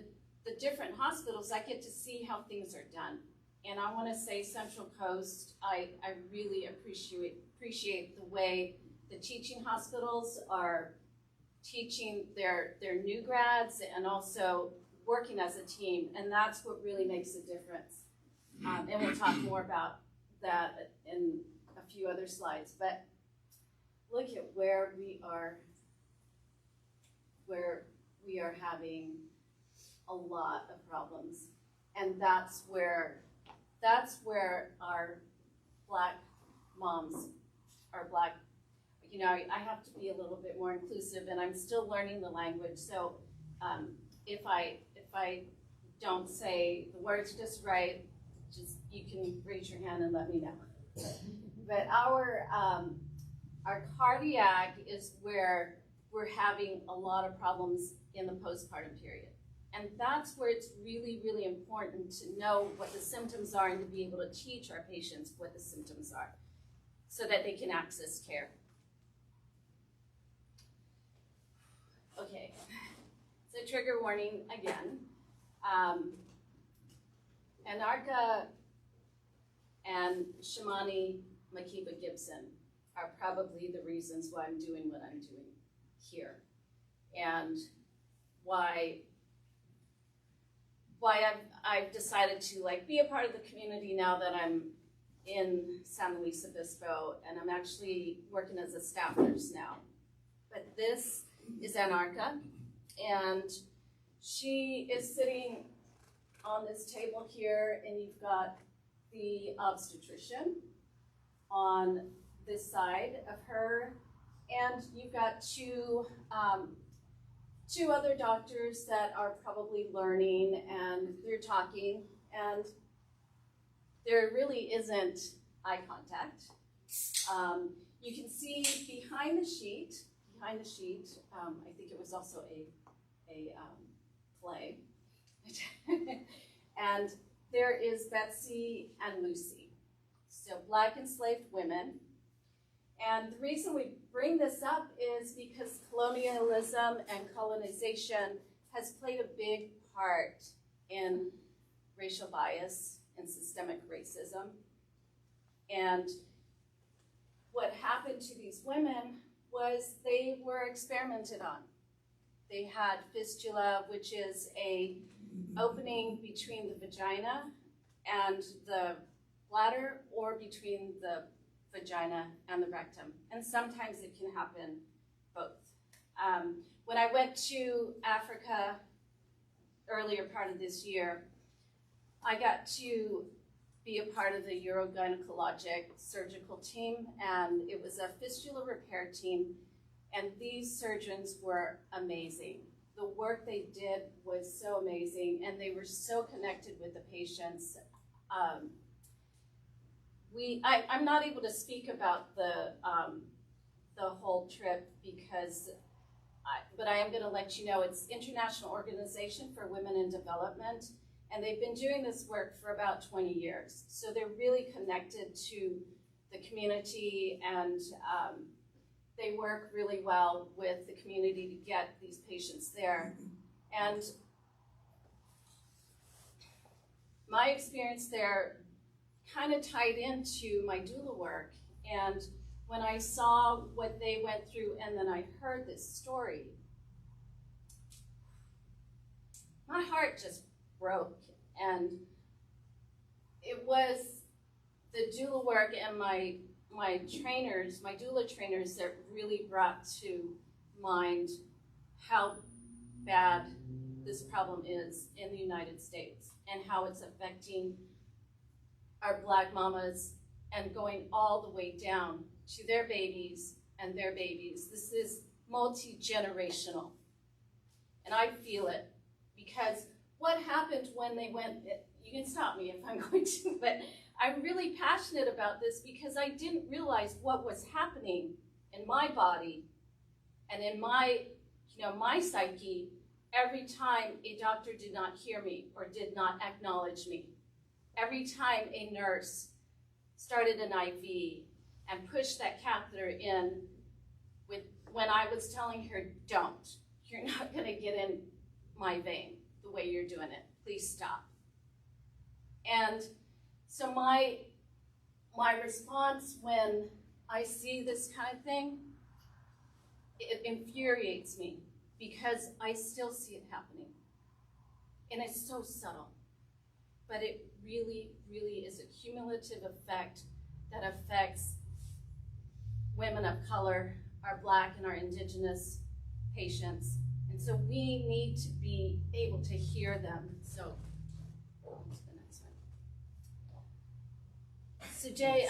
Speaker 5: different hospitals, I get to see how things are done. And I want to say Central Coast, I really appreciate the way the teaching hospitals are teaching their new grads and also working as a team, and that's what really makes a difference. And we'll talk more about that in a few other slides, but look at where we are having a lot of problems, and that's where our Black moms, our Black, I have to be a little bit more inclusive, and I'm still learning the language, so if I don't say the words just right, you can raise your hand and let me know. But our cardiac is where we're having a lot of problems in the postpartum period. And that's where it's really, really important to know what the symptoms are and to be able to teach our patients what the symptoms are so that they can access care. Okay, so trigger warning again. Anarka and Shamani Makiba Gibson are probably the reasons why I'm doing what I'm doing here, and why I've decided to be a part of the community now that I'm in San Luis Obispo, and I'm actually working as a staff nurse now. But this is Anarka, and she is sitting on this table here, and you've got the obstetrician on this side of her, and you've got two other doctors that are probably learning, and they're talking, and there really isn't eye contact. You can see behind the sheet, I think it was also a play, and there is Betsy and Lucy, so Black enslaved women. And the reason we bring this up is because colonialism and colonization has played a big part in racial bias and systemic racism. And what happened to these women was they were experimented on. They had fistula, which is a opening between the vagina and the bladder, or between the vagina and the rectum. And sometimes it can happen both. When I went to Africa earlier part of this year, I got to be a part of the urogynecologic surgical team, and it was a fistula repair team, and these surgeons were amazing. The work they did was so amazing, and they were so connected with the patients. I'm not able to speak about the whole trip but I am going to let you know it's International Organization for Women in Development, And they've been doing this work for about 20 years. So they're really connected to the community, and they work really well with the community to get these patients there. And my experience there kind of tied into my doula work. And when I saw what they went through and then I heard this story, my heart just broke. And it was the doula work and my trainers, my doula trainers, that really brought to mind how bad this problem is in the United States and how it's affecting our Black mamas and going all the way down to their babies and their babies. This is multi-generational. And I feel it because what happened when they went, you can stop me if I'm going to, but I'm really passionate about this because I didn't realize what was happening in my body and in my, my psyche every time a doctor did not hear me or did not acknowledge me. Every time a nurse started an IV and pushed that catheter in when I was telling her, don't, you're not gonna get in my vein the way you're doing it, please stop. And so my response when I see this kind of thing, it infuriates me because I still see it happening. And it's so subtle, but it really, really is a cumulative effect that affects women of color, our Black and our Indigenous patients. And so we need to be able to hear them. So, on to the next one. So Jay,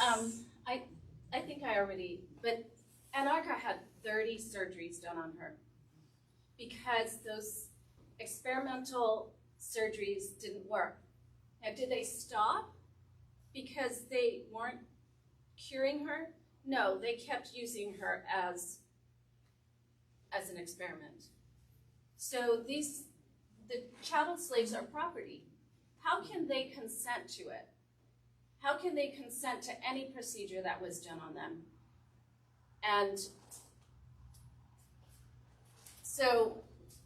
Speaker 5: I think I already, but Anarcha had 30 surgeries done on her because those experimental surgeries didn't work. Now, did they stop because they weren't curing her? No, they kept using her as an experiment. So the chattel slaves are property. How can they consent to it? How can they consent to any procedure that was done on them? And so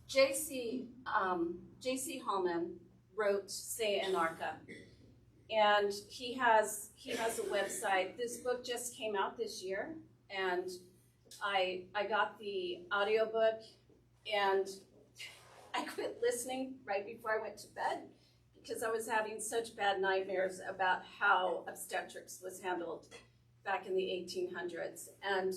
Speaker 5: J.C. Hallman wrote Say Anarcha, and he has a website. This book just came out this year, and I got the audiobook, and I quit listening right before I went to bed because I was having such bad nightmares about how obstetrics was handled back in the 1800s. And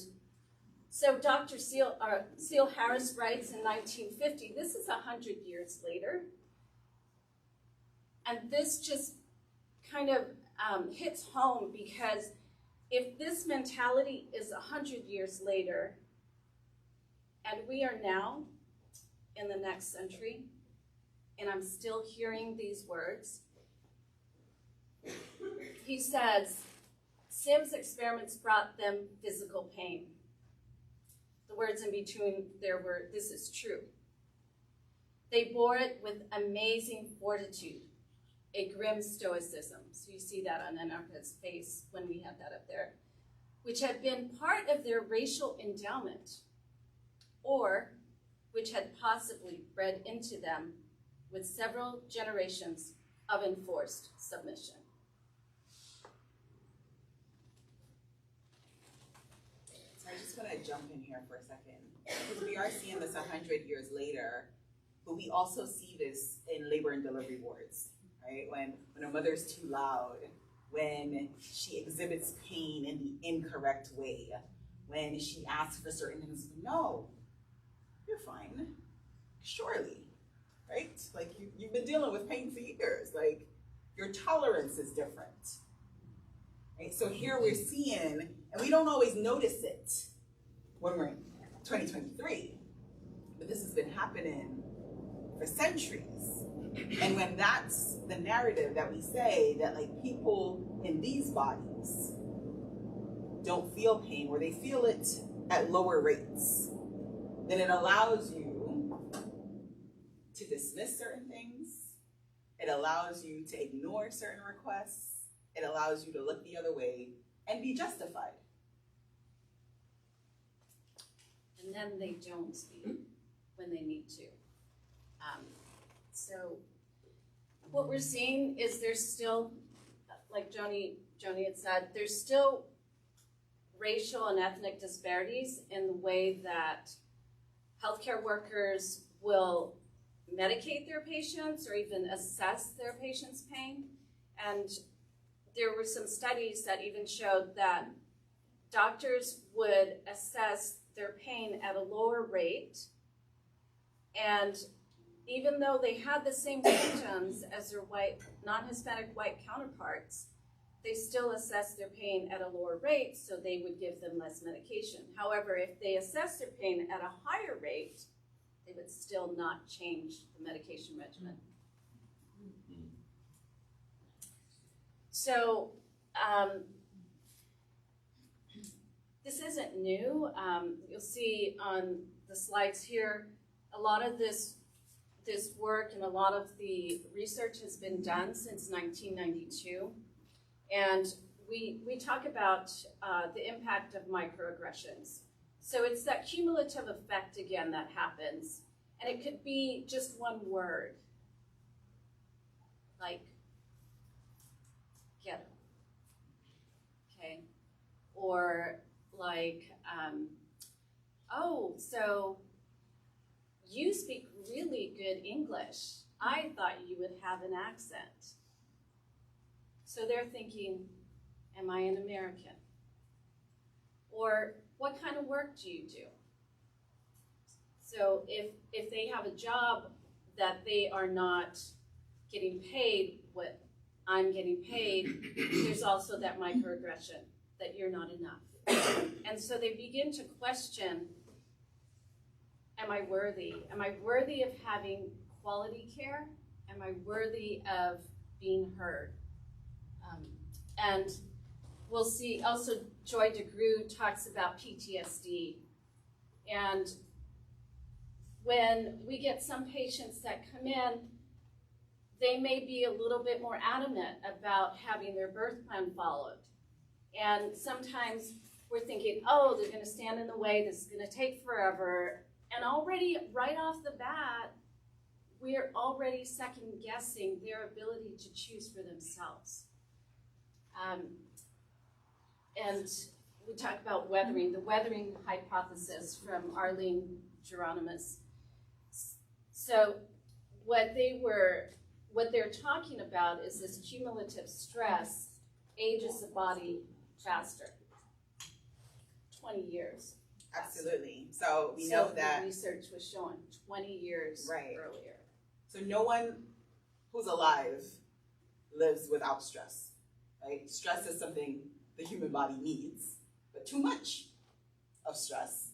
Speaker 5: so Dr. Seal Harris writes in 1950, this is 100 years later. And this just kind of hits home because if this mentality is 100 years later, and we are now in the next century, and I'm still hearing these words, he says, Sims experiments brought them physical pain. The words in between there were, this is true. They bore it with amazing fortitude, a grim stoicism. So you see that on Anarcha's face when we had that up there, which had been part of their racial endowment, or which had possibly bred into them with several generations of enforced submission.
Speaker 6: So I just want to jump in here for a second, because we are seeing this 100 years later, but we also see this in labor and delivery wards, right? When a mother's too loud, when she exhibits pain in the incorrect way, when she asks for certain things, no, you're fine, surely, right? Like you've been dealing with pain for years, like your tolerance is different, right? So here we're seeing, and we don't always notice it when we're in 2023, but this has been happening for centuries. And when that's the narrative that we say, that like people in these bodies don't feel pain, or they feel it at lower rates, then it allows you to dismiss certain things. It It allows you to ignore certain requests. It allows you to look the other way and be justified.
Speaker 5: And then they don't speak when they need to. So what we're seeing is there's still, like Joni had said, there's still racial and ethnic disparities in the way that healthcare workers will medicate their patients or even assess their patients' pain. And there were some studies that even showed that doctors would assess their pain at a lower rate, and even though they had the same symptoms as their white, non-Hispanic white counterparts, they still assessed their pain at a lower rate, so they would give them less medication. However, if they assessed their pain at a higher rate, they would still not change the medication regimen. So this isn't new. You'll see on the slides here, a lot of this work and a lot of the research has been done since 1992. And we talk about the impact of microaggressions. So it's that cumulative effect again that happens. And it could be just one word, like ghetto, okay? Or like, oh, so you speak really good English. I thought you would have an accent. So they're thinking, am I an American? Or what kind of work do you do? So if they have a job that they are not getting paid what I'm getting paid, there's also that microaggression that you're not enough. And so they begin to question, am I worthy? Am I worthy of having quality care? Am I worthy of being heard? And we'll see also Joy DeGroot talks about PTSD. And when we get some patients that come in, they may be a little bit more adamant about having their birth plan followed. And sometimes we're thinking, oh, they're gonna stand in the way, this is gonna take forever. And already, right off the bat, we're already second guessing their ability to choose for themselves. And we talk about weathering, the weathering hypothesis from Arlene Geronimus. So what they're talking about is this cumulative stress ages the body faster, 20 years.
Speaker 6: Absolutely. So we know that
Speaker 5: the research was showing 20 years earlier.
Speaker 6: So no one who's alive lives without stress, right? Stress is something the human body needs, but too much of stress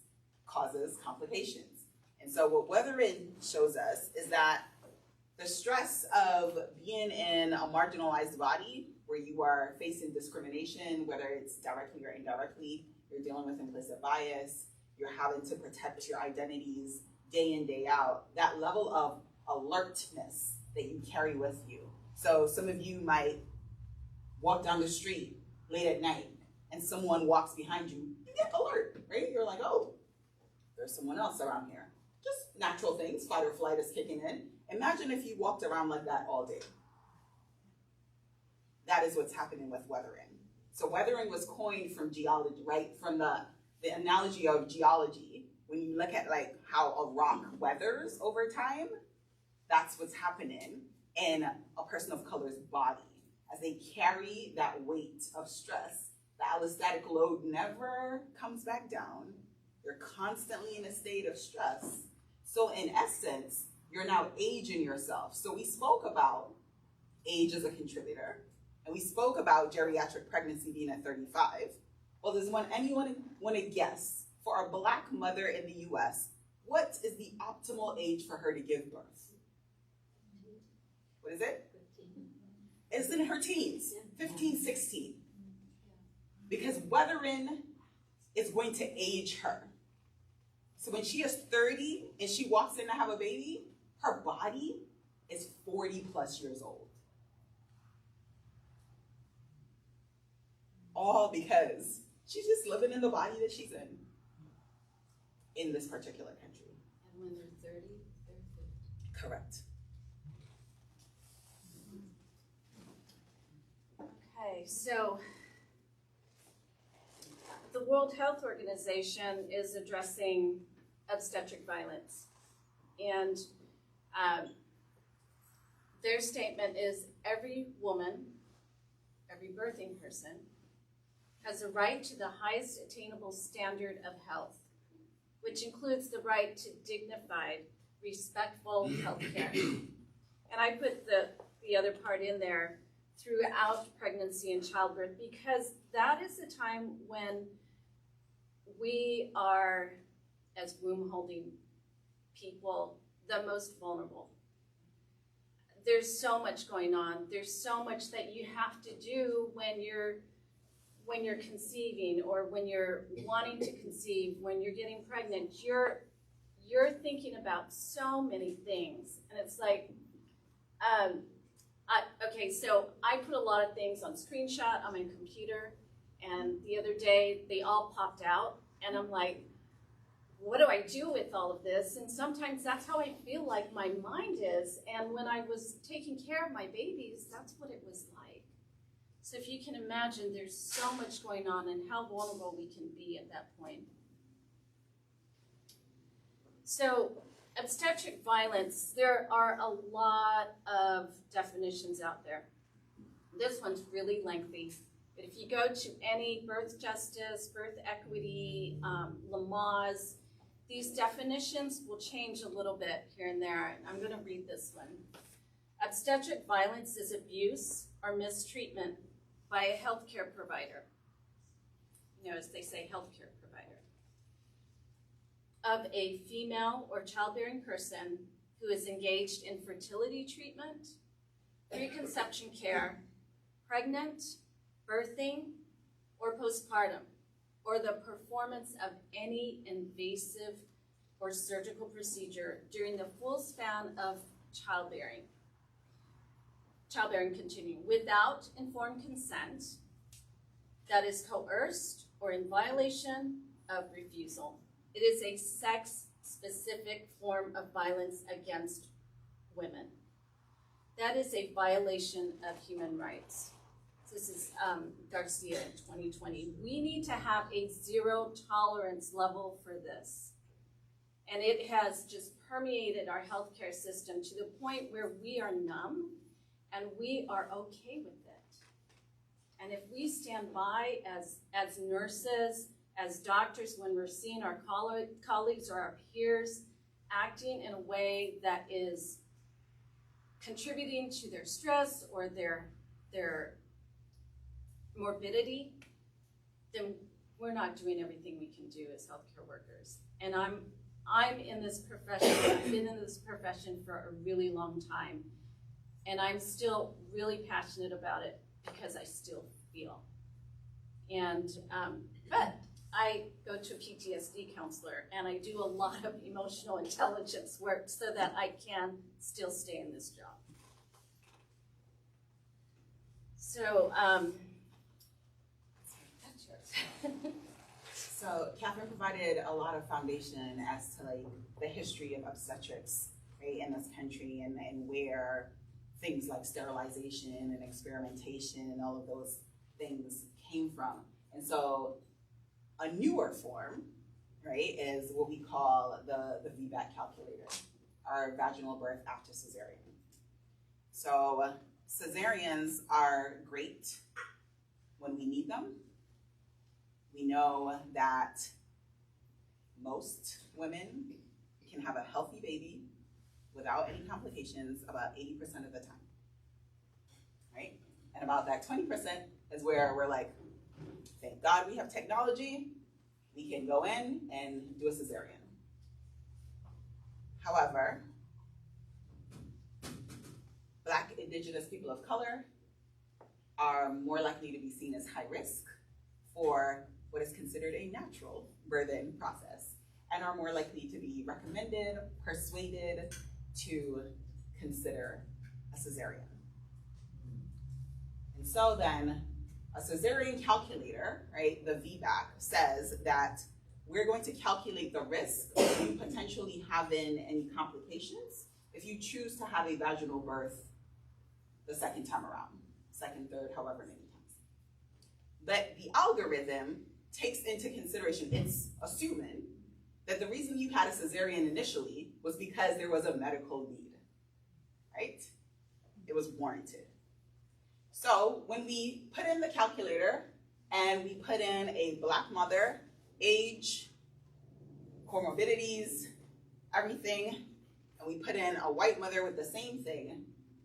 Speaker 6: causes complications. And so what weathering shows us is that the stress of being in a marginalized body where you are facing discrimination, whether it's directly or indirectly, you're dealing with implicit bias, you're having to protect your identities day in, day out, that level of alertness that you carry with you. So some of you might walk down the street late at night and someone walks behind you, you get alert, right? You're like, oh, there's someone else around here. Just natural things, fight or flight is kicking in. Imagine if you walked around like that all day. That is what's happening with weathering. So weathering was coined from geology, right? From the analogy of geology. When you look at like how a rock weathers over time, that's what's happening in a person of color's body. As they carry that weight of stress, the allostatic load never comes back down. You're constantly in a state of stress. So in essence, you're now aging yourself. So we spoke about age as a contributor, and we spoke about geriatric pregnancy being at 35. Well, does anyone want to guess, for a Black mother in the US, what is the optimal age for her to give birth? What is it? It's in her teens, 15, 16. Because weathering is going to age her. So when she is 30 and she walks in to have a baby, her body is 40 plus years old. All because she's just living in the body that she's in this particular country.
Speaker 5: And when they're 30, they're 50.
Speaker 6: Correct.
Speaker 5: Okay, so the World Health Organization is addressing obstetric violence. And their statement is every woman, every birthing person, has a right to the highest attainable standard of health, which includes the right to dignified, respectful health care. And I put the other part in there, throughout pregnancy and childbirth, because that is the time when we are, as womb-holding people, the most vulnerable. There's so much going on. There's so much that you have to do when you're conceiving, or when you're wanting to conceive, when you're getting pregnant. You're thinking about so many things, and it's like, okay, so I put a lot of things on screenshot on my computer, and the other day they all popped out, and I'm like, what do I do with all of this? And sometimes that's how I feel like my mind is, and when I was taking care of my babies, that's what it was like. So if you can imagine, there's so much going on and how vulnerable we can be at that point. So obstetric violence, there are a lot of definitions out there. This one's really lengthy, but if you go to any birth justice, birth equity, Lamaze, these definitions will change a little bit here and there. I'm going to read this one. Obstetric violence is abuse or mistreatment by a healthcare provider. You know, as they say, healthcare provider, of a female or childbearing person who is engaged in fertility treatment, preconception care, pregnant, birthing, or postpartum, or the performance of any invasive or surgical procedure during the full span of childbearing continuing, without informed consent, that is coerced or in violation of refusal. It is a sex-specific form of violence against women. That is a violation of human rights. This is Garcia in 2020. We need to have a zero tolerance level for this. And it has just permeated our healthcare system to the point where we are numb and we are okay with it. And if we stand by as nurses, as doctors, when we're seeing our colleagues or our peers acting in a way that is contributing to their stress or their morbidity, then we're not doing everything we can do as healthcare workers. And I'm in this profession, I've been in this profession for a really long time, and I'm still really passionate about it because I still feel. And, but I go to a PTSD counselor, and I do a lot of emotional intelligence work so that I can still stay in this job. So, that's yours.
Speaker 6: So Catherine provided a lot of foundation as to like the history of obstetrics, right, in this country, and where things like sterilization and experimentation and all of those things came from. And so a newer form, right, is what we call the VBAC calculator, our vaginal birth after cesarean. So cesareans are great when we need them. We know that most women can have a healthy baby without any complications about 80% of the time, right? And about that 20% is where we're like, thank God we have technology, we can go in and do a cesarean. However, Black, Indigenous people of color are more likely to be seen as high risk for what is considered a natural birthing process, and are more likely to be recommended, persuaded to consider a cesarean. And so then a cesarean calculator, right, the VBAC, says that we're going to calculate the risk of you potentially having any complications if you choose to have a vaginal birth the second time around, second, third, however many times. But the algorithm takes into consideration, it's assuming that the reason you had a cesarean initially was because there was a medical need, right? It was warranted. So when we put in the calculator and we put in a Black mother, age, comorbidities, everything, and we put in a white mother with the same thing,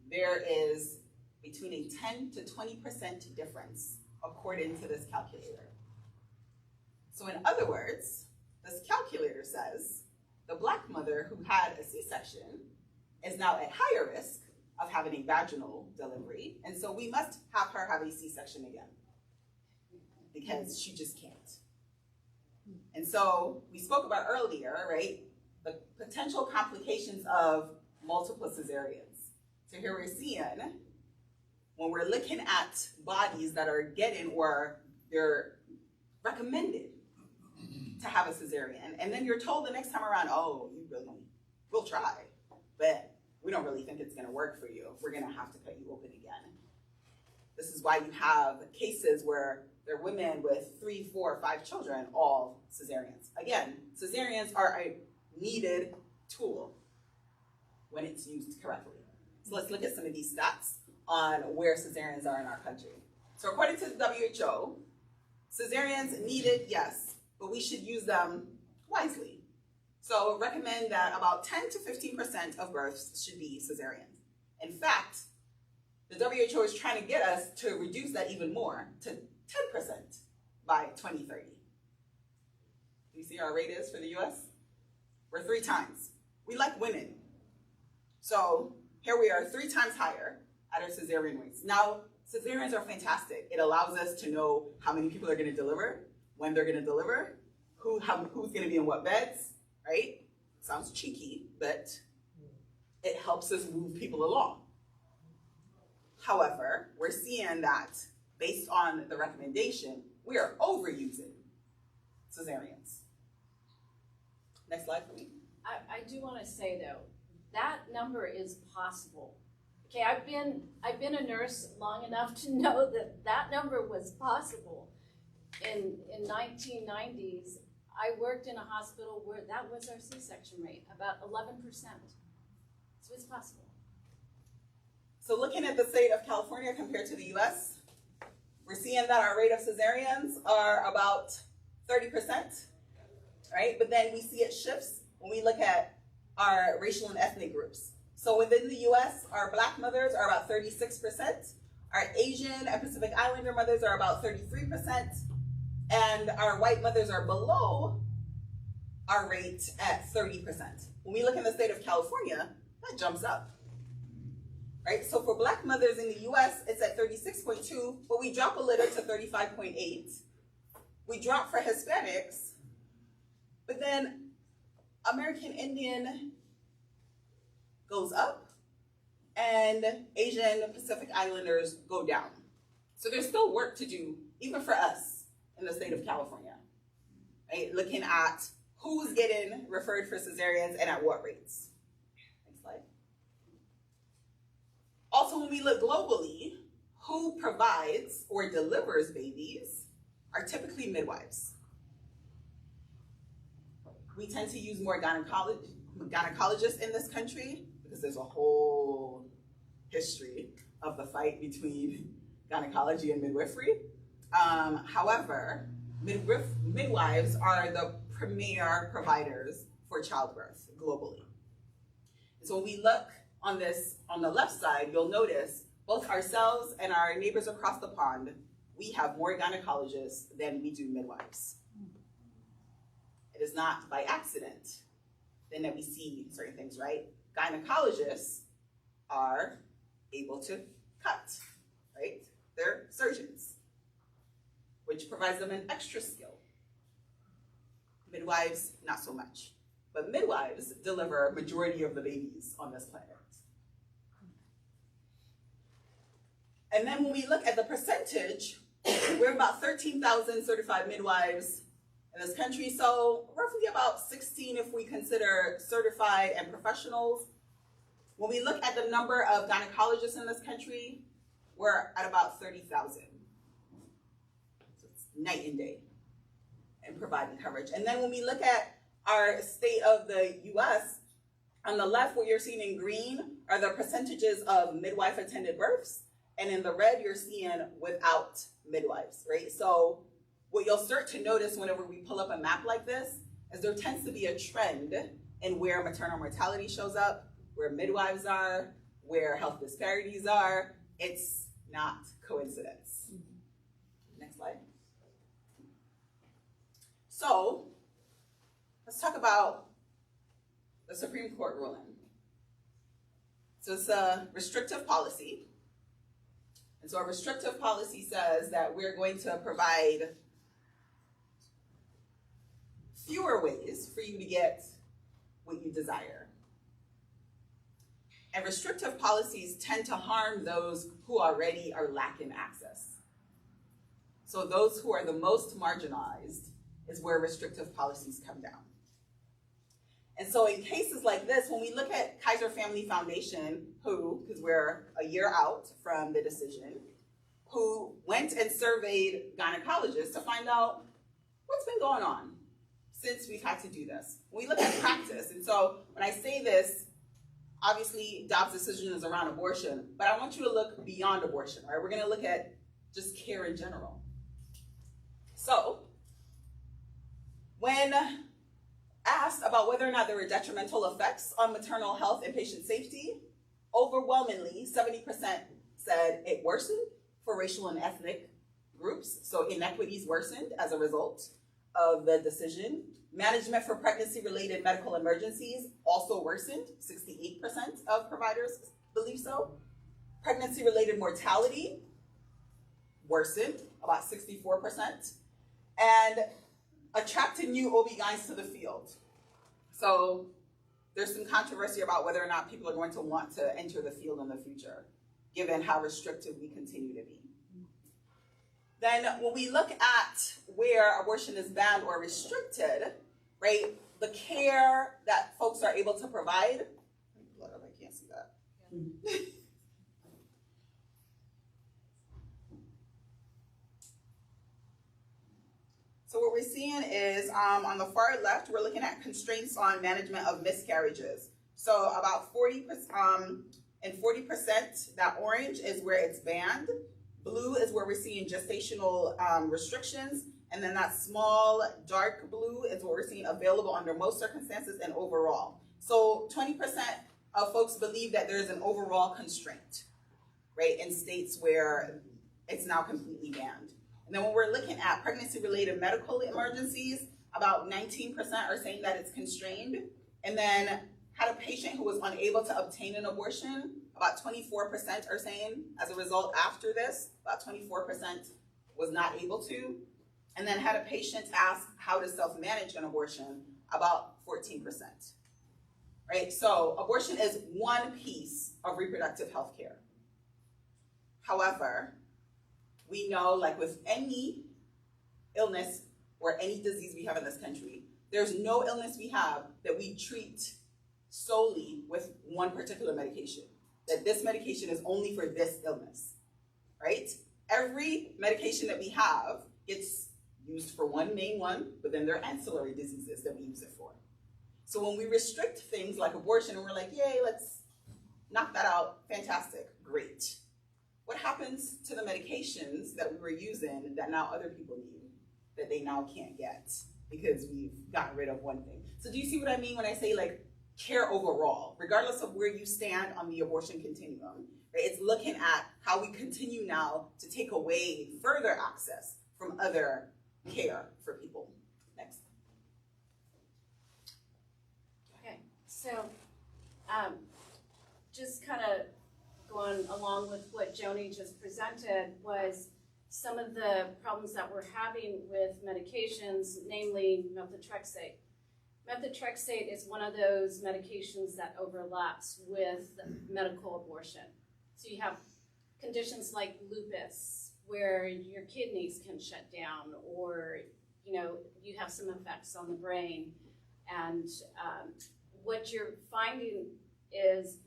Speaker 6: there is between a 10 to 20% difference according to this calculator. So in other words, this calculator says the Black mother who had a C-section is now at higher risk of having a vaginal delivery, and so we must have her have a C-section again because she just can't. And so we spoke about earlier, right, the potential complications of multiple cesareans. So here we're seeing, when we're looking at bodies that are getting or they're recommended to have a cesarean, and then you're told the next time around, oh, we'll try, but we don't really think it's gonna work for you. We're gonna have to cut you open again. This is why you have cases where there are women with 3, 4, 5 children, all cesareans. Again, cesareans are a needed tool when it's used correctly. So let's look at some of these stats on where cesareans are in our country. So according to the WHO, cesareans needed, yes, but we should use them wisely. So recommend that about 10 to 15% of births should be cesareans. In fact, the WHO is trying to get us to reduce that even more to 10% by 2030. Do you see our rate is for the US? We're 3 times. We like winning. So here we are 3 times higher at our cesarean rates. Now, cesareans are fantastic. It allows us to know how many people are gonna deliver, when they're gonna deliver, who's gonna be in what beds, right? Sounds cheeky, but it helps us move people along. However, we're seeing that based on the recommendation, we are overusing cesareans. Next slide for me.
Speaker 5: I do want to say though, that number is possible. Okay, I've been a nurse long enough to know that that number was possible. In 1990s, I worked in a hospital where that was our C-section rate, about 11%. So it's possible.
Speaker 6: So looking at the state of California compared to the US, we're seeing that our rate of cesareans are about 30%, right? But then we see it shifts when we look at our racial and ethnic groups. So within the US, our Black mothers are about 36%, our Asian and Pacific Islander mothers are about 33%, and our white mothers are below our rate at 30%. When we look in the state of California, that jumps up. Right? So for Black mothers in the US, it's at 36.2, but we drop a little to 35.8. We drop for Hispanics, but then American Indian goes up, and Asian Pacific Islanders go down. So there's still work to do, even for us in the state of California, right? Looking at who's getting referred for cesareans and at what rates. Next slide. Also, when we look globally, who provides or delivers babies are typically midwives. We tend to use more gynecologists in this country because there's a whole history of the fight between gynecology and midwifery. However, midwives are the premier providers for childbirth globally. And so when we look on this, on the left side, you'll notice both ourselves and our neighbors across the pond, we have more gynecologists than we do midwives. It is not by accident then that we see certain things, right? Gynecologists are able to cut, right? They're surgeons, which provides them an extra skill. Midwives, not so much. But midwives deliver a majority of the babies on this planet. And then when we look at the percentage, we're about 13,000 certified midwives in this country. So roughly about 16 if we consider certified and professionals. When we look at the number of gynecologists in this country, we're at about 30,000. So it's night and day in providing coverage. And then when we look at our state of the US, on the left, what you're seeing in green are the percentages of midwife-attended births, and in the red, you're seeing without midwives, right? So what you'll start to notice whenever we pull up a map like this is there tends to be a trend in where maternal mortality shows up, where midwives are, where health disparities are. It's not coincidence. Next slide. So let's talk about the Supreme Court ruling. So it's a restrictive policy. And so a restrictive policy says that we're going to provide fewer ways for you to get what you desire. And restrictive policies tend to harm those who already are lacking access. So those who are the most marginalized is where restrictive policies come down. And so in cases like this, when we look at Kaiser Family Foundation, who, because we're a year out from the decision, who went and surveyed gynecologists to find out what's been going on since we've had to do this. We look at practice, and so when I say this, obviously Dobbs' decision is around abortion, but I want you to look beyond abortion, right? We're gonna look at just care in general. So, when asked about whether or not there were detrimental effects on maternal health and patient safety, overwhelmingly, 70% said it worsened for racial and ethnic groups, so inequities worsened as a result of the decision. Management for pregnancy-related medical emergencies also worsened, 68% of providers believe so. Pregnancy-related mortality worsened, about 64%. And attracted new OB-GYNs to the field. So there's some controversy about whether or not people are going to want to enter the field in the future, given how restrictive we continue to be. Then when we look at where abortion is banned or restricted, right, the care that folks are able to provide, I can't see that. So what we're seeing is on the far left, we're looking at constraints on management of miscarriages. So about 40%, that orange is where it's banned. Blue is where we're seeing gestational restrictions. And then that small dark blue is what we're seeing available under most circumstances and overall. So 20% of folks believe that there's an overall constraint, right, in states where it's now completely banned. And then when we're looking at pregnancy-related medical emergencies, about 19% are saying that it's constrained. And then had a patient who was unable to obtain an abortion, about 24% are saying as a result after this, about 24% was not able to. And then had a patient ask how to self-manage an abortion, about 14%. Right, so abortion is one piece of reproductive health care. However, we know, like with any illness or any disease we have in this country, there's no illness we have that we treat solely with one particular medication. That this medication is only for this illness, right? Every medication that we have gets used for one main one, but then there are ancillary diseases that we use it for. So when we restrict things like abortion and we're like, yay, let's knock that out, fantastic, great. What happens to the medications that we were using that now other people need, that they now can't get because we've gotten rid of one thing? So do you see what I mean when I say like care overall, regardless of where you stand on the abortion continuum, right? It's looking at how we continue now to take away further access from other care for people. Next.
Speaker 5: Okay, so just kind of going along with what Joni just presented was some of the problems that we're having with medications, namely methotrexate. Methotrexate is one of those medications that overlaps with medical abortion. So you have conditions like lupus, where your kidneys can shut down, or you have some effects on the brain. And what you're finding is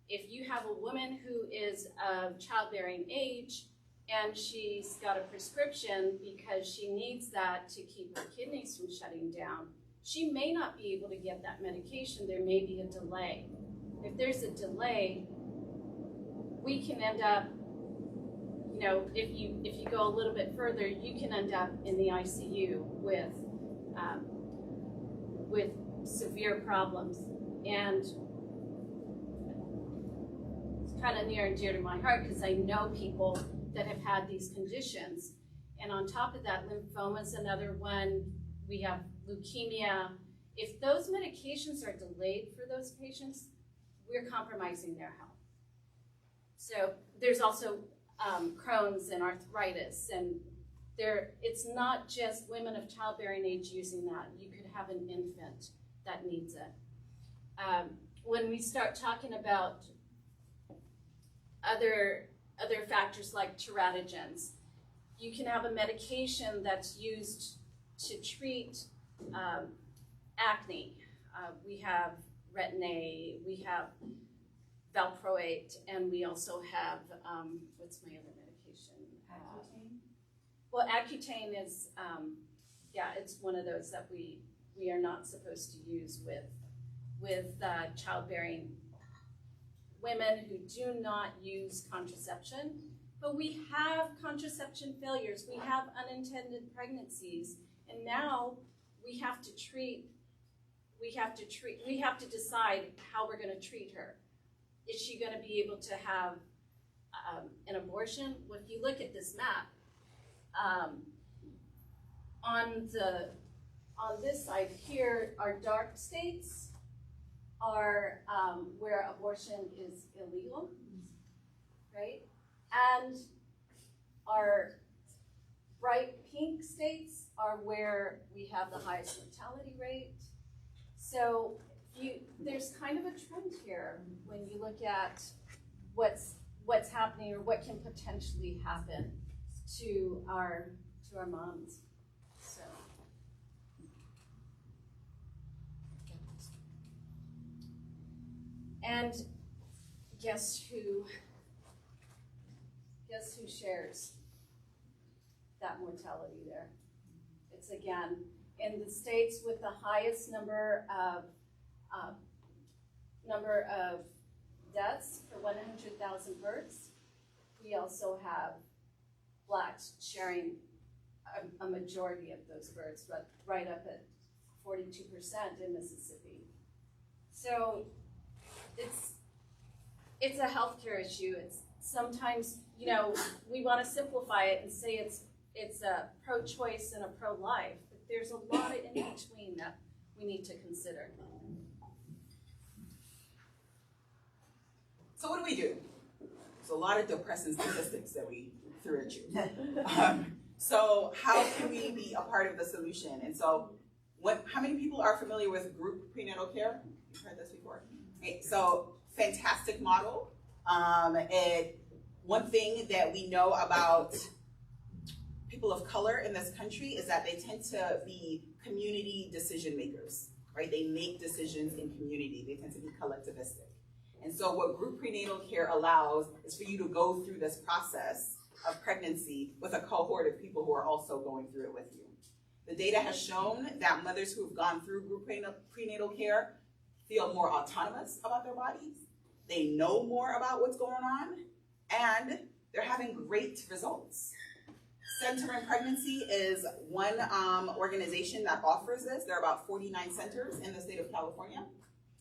Speaker 5: if you have a woman who is of childbearing age and she's got a prescription because she needs that to keep her kidneys from shutting down, she may not be able to get that medication. There may be a delay. If there's a delay, we can end up, if you go a little bit further, you can end up in the ICU with severe problems. And it's kind of near and dear to my heart because I know people that have had these conditions. And on top of that, lymphoma is another one. We have leukemia. If those medications are delayed for those patients, we're compromising their health. So there's also Crohn's and arthritis, and it's not just women of childbearing age using that. You could have an infant that needs it. When we start talking about other factors like teratogens, you can have a medication that's used to treat acne. We have Retin-A, we have valproate, and we also have, what's my other medication? Accutane? Well, Accutane is, it's one of those that we are not supposed to use with childbearing women who do not use contraception. But we have contraception failures, we have unintended pregnancies, and now we have to decide how we're going to treat her. Is she going to be able to have an abortion? Well, if you look at this map, on this side here, our dark states are where abortion is illegal, right? And our bright pink states are where we have the highest mortality rate. So there's kind of a trend here when you look at what's happening or what can potentially happen to our moms. So. And guess who shares that mortality there? It's again in the states with the highest number of deaths per 100,000 births. We also have Blacks sharing a majority of those births, right up at 42% in Mississippi. So it's a healthcare issue. It's sometimes, we want to simplify it and say it's a pro-choice and a pro-life, but there's a lot in between that we need to consider.
Speaker 6: So what do we do? There's a lot of depressing statistics that we threw at you. So how can we be a part of the solution? And so how many people are familiar with group prenatal care? You've heard this before. Okay, so fantastic model. One thing that we know about people of color in this country is that they tend to be community decision makers, right? They make decisions in community. They tend to be collectivistic. And so what group prenatal care allows is for you to go through this process of pregnancy with a cohort of people who are also going through it with you. The data has shown that mothers who have gone through group prenatal care feel more autonomous about their bodies. They know more about what's going on, and they're having great results. Center in Pregnancy is one organization that offers this. There are about 49 centers in the state of California.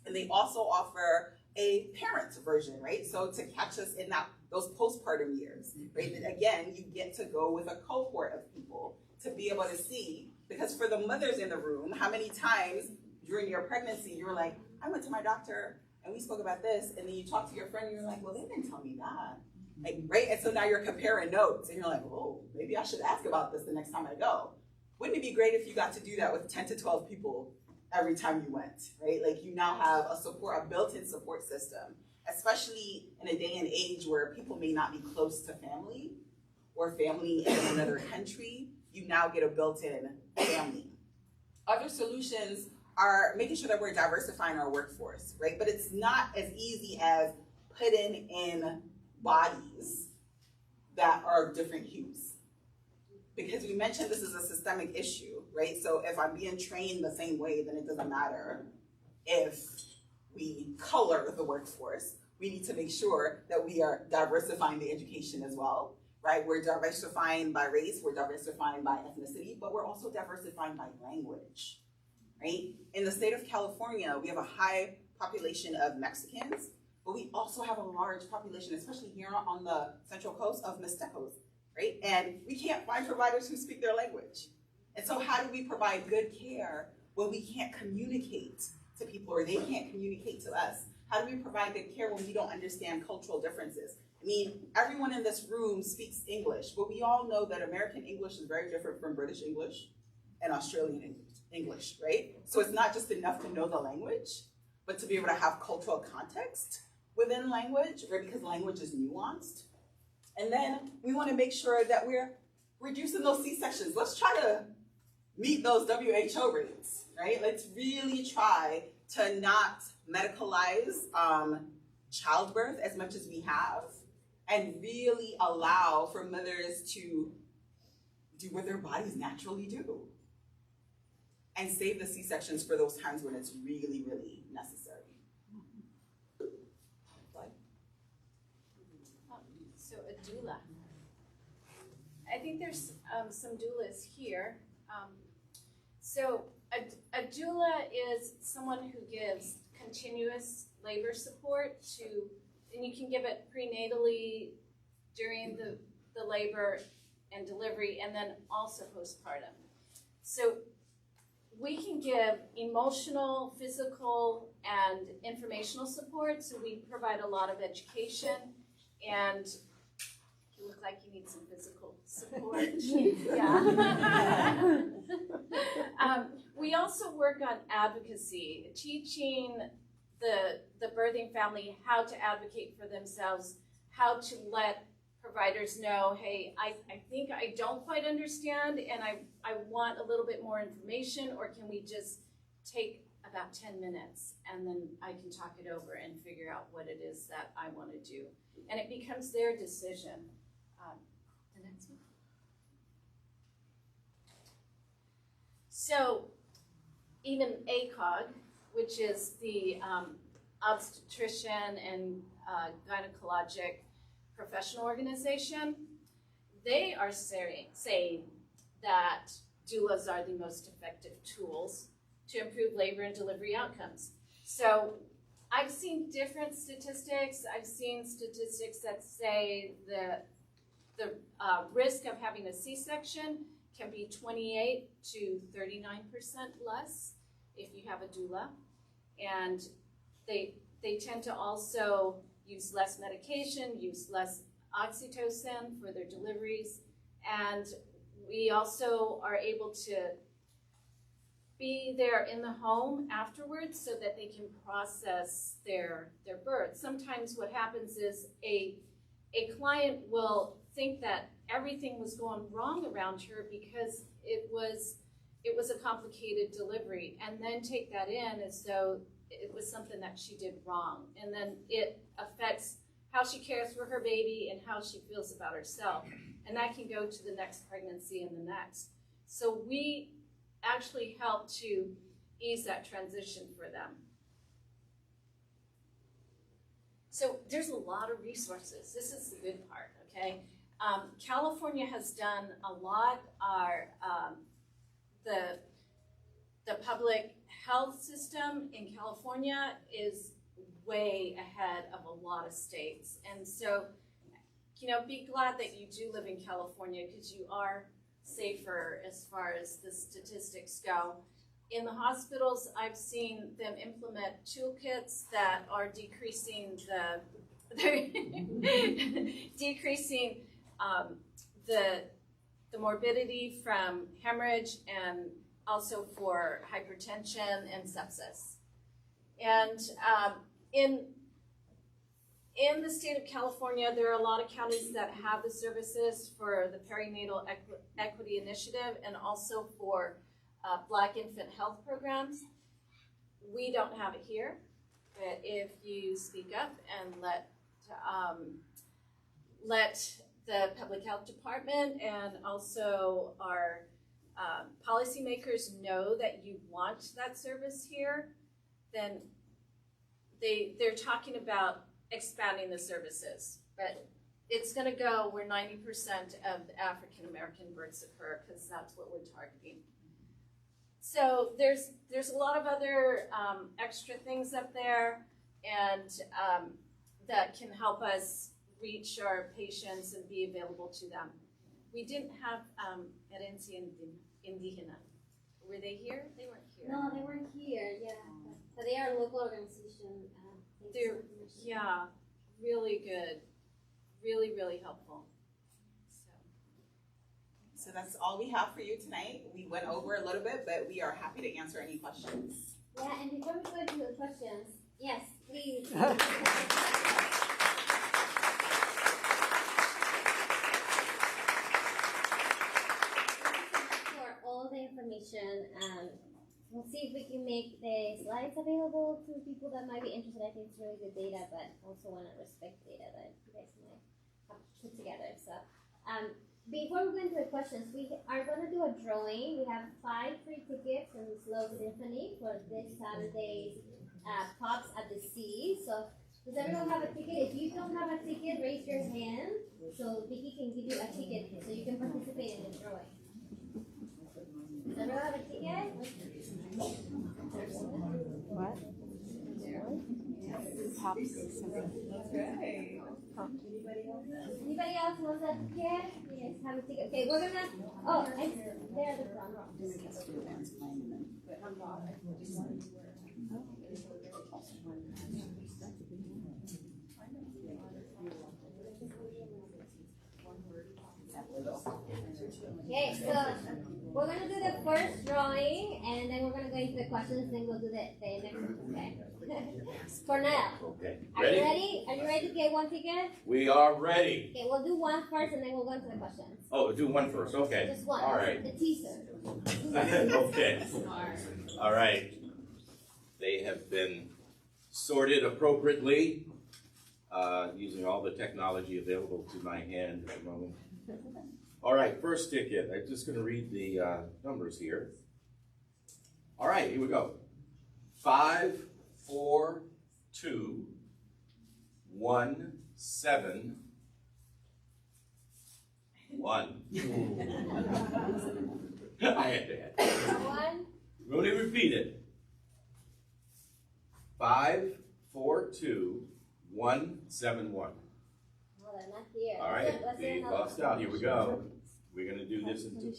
Speaker 6: And they also offer a parent version, right? So to catch us in those postpartum years, right? And again, you get to go with a cohort of people to be able to see, because for the mothers in the room, how many times during your pregnancy, you were like, I went to my doctor and we spoke about this, and then you talk to your friend and you're like, well, they didn't tell me that. Like, right? And so now you're comparing notes and you're like, oh, maybe I should ask about this the next time I go. Wouldn't it be great if you got to do that with 10 to 12 people every time you went, right? Like you now have a built-in support system. especially in a day and age where people may not be close to family or family in another country, you now get a built-in family. Other solutions are making sure that we're diversifying our workforce, right? But it's not as easy as putting in bodies that are of different hues. Because we mentioned this is a systemic issue, right? So if I'm being trained the same way, then it doesn't matter if we color the workforce. We need to make sure that we are diversifying the education as well, right? We're diversifying by race, we're diversifying by ethnicity, but we're also diversifying by language, right? In the state of California, we have a high population of Mexicans, but we also have a large population, especially here on the Central Coast, of Mestizos, right? And we can't find providers who speak their language. And so how do we provide good care when we can't communicate to people or they can't communicate to us? How do we provide good care when we don't understand cultural differences? I mean, everyone in this room speaks English, but we all know that American English is very different from British English and Australian English, right? So it's not just enough to know the language, but to be able to have cultural context within language, right? Because language is nuanced. And then we want to make sure that we're reducing those C-sections. Let's try to meet those WHO rates, right? Let's really try to not medicalize childbirth as much as we have, and really allow for mothers to do what their bodies naturally do, and save the C-sections for those times when it's really, really necessary.
Speaker 5: So a doula. I think there's some doulas here. So a doula is someone who gives continuous labor support to, and you can give it prenatally during the labor and delivery, and then also postpartum. So we can give emotional, physical, and informational support. So we provide a lot of education, and you look like you need some physical support. Yeah. We also work on advocacy, teaching the birthing family how to advocate for themselves, how to let providers know, hey, I think I don't quite understand and I want a little bit more information, or can we just take about 10 minutes and then I can talk it over and figure out what it is that I want to do. And it becomes their decision. The next one. So even ACOG, which is the obstetrician and gynecologic professional organization, they are saying that doulas are the most effective tools to improve labor and delivery outcomes. So I've seen different statistics. I've seen statistics that say that the risk of having a C-section can be 28 to 39% less if you have a doula. And they tend to also use less medication, use less oxytocin for their deliveries. And we also are able to be there in the home afterwards so that they can process their birth. Sometimes what happens is a client will think that everything was going wrong around her because it was a complicated delivery, and then take that in as though it was something that she did wrong. And then it affects how she cares for her baby and how she feels about herself. And that can go to the next pregnancy and the next. So we actually help to ease that transition for them. So there's a lot of resources. This is the good part, okay? California has done a lot. The public health system in California is way ahead of a lot of states. And so, be glad that you do live in California, because you are safer as far as the statistics go. In the hospitals, I've seen them implement toolkits that are decreasing the morbidity from hemorrhage, and also for hypertension and sepsis. And in the state of California, there are a lot of counties that have the services for the perinatal equity initiative and also for Black infant health programs. We don't have it here, but if you speak up and let the public health department and also our policymakers know that you want that service here, then they're talking about expanding the services. But it's gonna go where 90% of the African American births occur, because that's what we're targeting. So there's a lot of other extra things up there, and that can help us reach our patients and be available to them. We didn't have Herencia Indígena. Were they here? They weren't here.
Speaker 2: No, they weren't here, yeah. But they are a local organization.
Speaker 5: They're, yeah, really good. Really, really helpful.
Speaker 6: So that's all we have for you tonight. We went over a little bit, but we are happy to answer any questions.
Speaker 2: Yeah, and before we go into the questions, yes, please. For all the information, we'll see if we can make the slides available to people that might be interested. I think it's really good data, but also want to respect data that you guys might have put together. So, before we go into the questions, we are going to do a drawing. We have 5 free tickets from Slow Symphony for this Saturday's Pops at the Sea. So, does everyone have a ticket? If you don't have a ticket, raise your hand so Vicky can give you a ticket so you can participate in the drawing. Does everyone have a ticket?
Speaker 1: What? Pops. Okay.
Speaker 2: Anybody else wants a ticket? Yes, have a ticket. Okay, we're gonna. Oh, they're the front row. Okay, so we're gonna do the first drawing, and then we're gonna go into the questions. Then we'll do the next one. Okay. Cornell.
Speaker 3: Okay.
Speaker 2: Are you ready? Are you ready to get one ticket?
Speaker 3: We are ready.
Speaker 2: Okay, we'll do one first, and then we'll go into the questions.
Speaker 3: Oh, do one first. Okay.
Speaker 2: Just one.
Speaker 3: All right.
Speaker 2: The teaser.
Speaker 3: Okay. All right. They have been sorted appropriately using all the technology available to my hand at the moment. All right, first ticket. I'm just going to read the numbers here. All right, here we go. 5, 4, 2, 1, 7, 1. I had to add.
Speaker 2: 1.
Speaker 3: Let me repeat it. 5, 4, 2, 1, 7, 1.
Speaker 2: Well, they're not here.
Speaker 3: All right,
Speaker 2: Let's
Speaker 3: we lost out. Here we go. We're going to do this in two.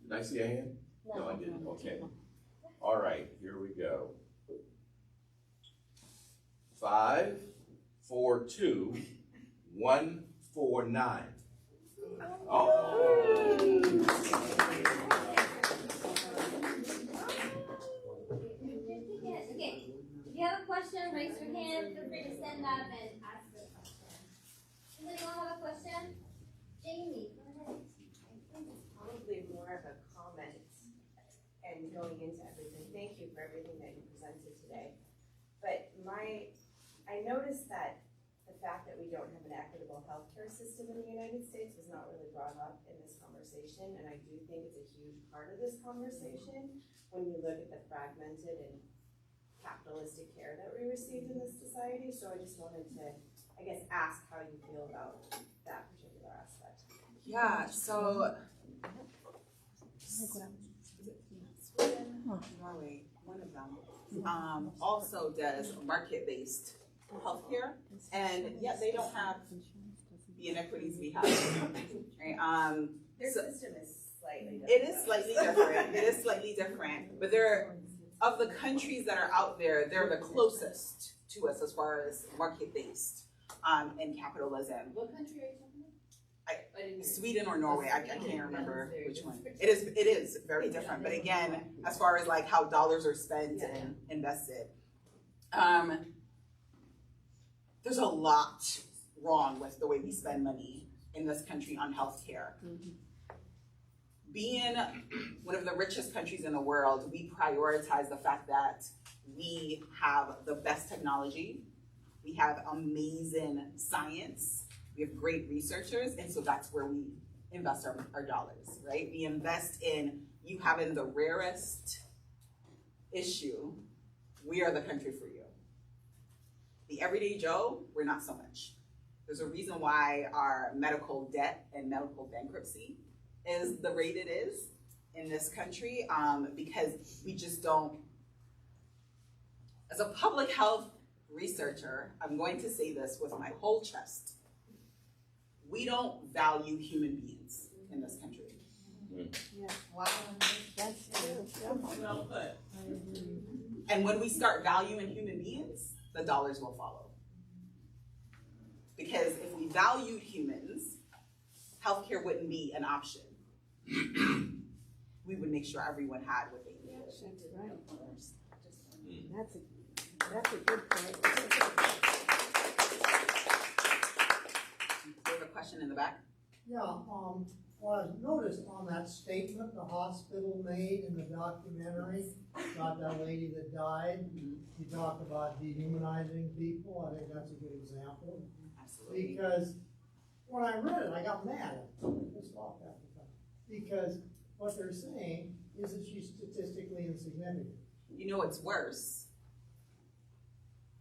Speaker 3: Did I see a hand? No, I didn't. Okay. All right, here we go. 5, 4, 2, 1, 4, 9. Oh!
Speaker 2: Okay, if you have a question, raise your hand. Feel free to stand up and ask the question. Does anyone have a question? Jamie, go ahead.
Speaker 22: Probably more of a comment and going into everything. Thank you for everything that you presented today. But I noticed that the fact that we don't have an equitable healthcare system in the United States was not really brought up in this conversation, and I do think it's a huge part of this conversation when you look at the fragmented and capitalistic care that we receive in this society. So I just wanted to, I guess, ask how you feel about that particular aspect.
Speaker 6: Yeah, so Norway, one of them, also does market-based healthcare, and yet they don't have the inequities we have. Right?
Speaker 22: Their system is slightly different.
Speaker 6: It is slightly different. It is slightly different, but they're, of the countries that are out there, they're the closest to us as far as market-based and capitalism.
Speaker 22: What country are you talking about?
Speaker 6: Sweden or Norway, I can't remember which one. It is very different, but again, as far as like how dollars are spent and invested. there's a lot wrong with the way we spend money in this country on healthcare. Being one of the richest countries in the world, we prioritize the fact that we have the best technology, we have amazing science, we have great researchers, and so that's where we invest our dollars, right? We invest in you having the rarest issue. We are the country for you. The everyday Joe, we're not so much. There's a reason why our medical debt and medical bankruptcy is the rate it is in this country, because we just don't, as a public health researcher, I'm going to say this with my whole chest. We don't value human beings in this country.
Speaker 1: Yeah. Wow. That's true.
Speaker 6: Well put. And when we start valuing human beings, the dollars will follow. Because if we valued humans, healthcare wouldn't be an option. We would make sure everyone had what they needed.
Speaker 1: That's right. That's a good point.
Speaker 6: There's a question in the back.
Speaker 4: Yeah, well, I noticed on that statement the hospital made in the documentary about that lady that died, you talked about dehumanizing people. I think that's a good example.
Speaker 6: Absolutely.
Speaker 4: Because when I read it, I got mad. I was pissed off half the time. Because what they're saying is that she's statistically insignificant.
Speaker 6: You know what's worse?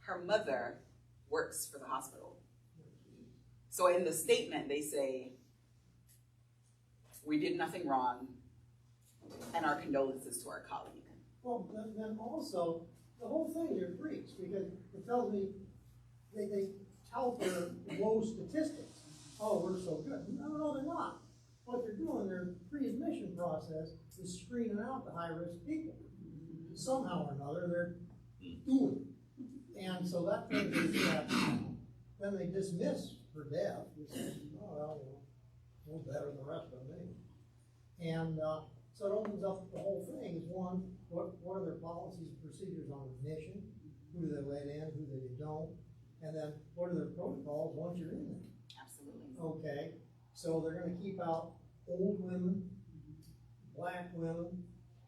Speaker 6: Her mother works for the hospital. So in the statement, they say, we did nothing wrong, and our condolences to our colleague.
Speaker 4: Well, then also, the whole thing is breach, because it tells me they tout their low statistics. Oh, we're so good. No, they're not. What they're doing, their pre-admission process is screening out the high-risk people. Somehow or another, they're doing it. And so that thing is that then they dismiss her death. They say, oh, well, a little better than the rest of them anyway. And so it opens up the whole thing is one, what are their policies and procedures on admission? Who do they let in, who do they don't? And then what are their protocols once you're in there?
Speaker 6: Absolutely.
Speaker 4: Okay, so they're gonna keep out old women, black women,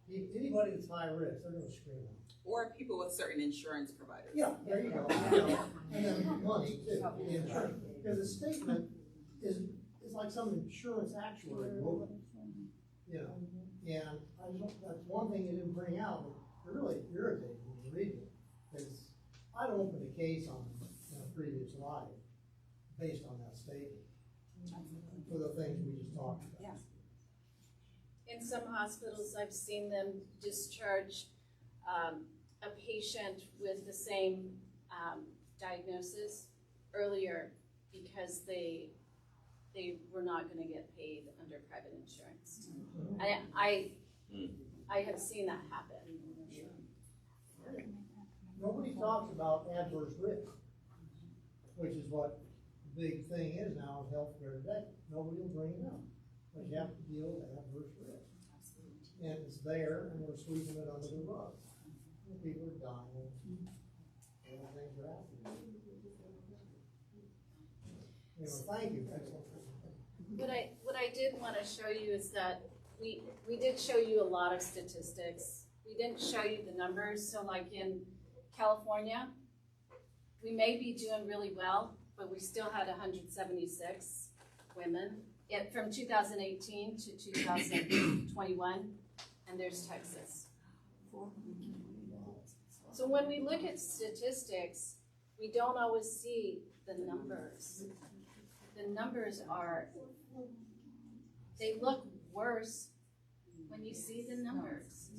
Speaker 4: anybody that's high risk, they're gonna screen them.
Speaker 6: Or people with certain insurance providers.
Speaker 4: Yeah, there you go. And then money too, the insurance. Because the statement is like some insurance actuary wrote it. You know, and that's one thing you didn't bring out, but it really irritated when you read it. Because I'd open a case on a previous life based on that statement. For the things we just talked about.
Speaker 5: Yes. In some hospitals, I've seen them discharge a patient with the same diagnosis earlier because they were not going to get paid under private insurance. I have seen that happen.
Speaker 4: Nobody talks about adverse risk, which is what the big thing is now in healthcare today. Nobody will bring it up, but you have to deal with adverse risk. And it's there, and we're sweeping it under the rug. People are dying, and things are happening. Thank you.
Speaker 5: What I did want to show you is that we did show you a lot of statistics. We didn't show you the numbers. So like in California, we may be doing really well, but we still had 176 women from 2018 to 2021, and there's Texas. So when we look at statistics, we don't always see the numbers. The numbers they look worse when you see the numbers.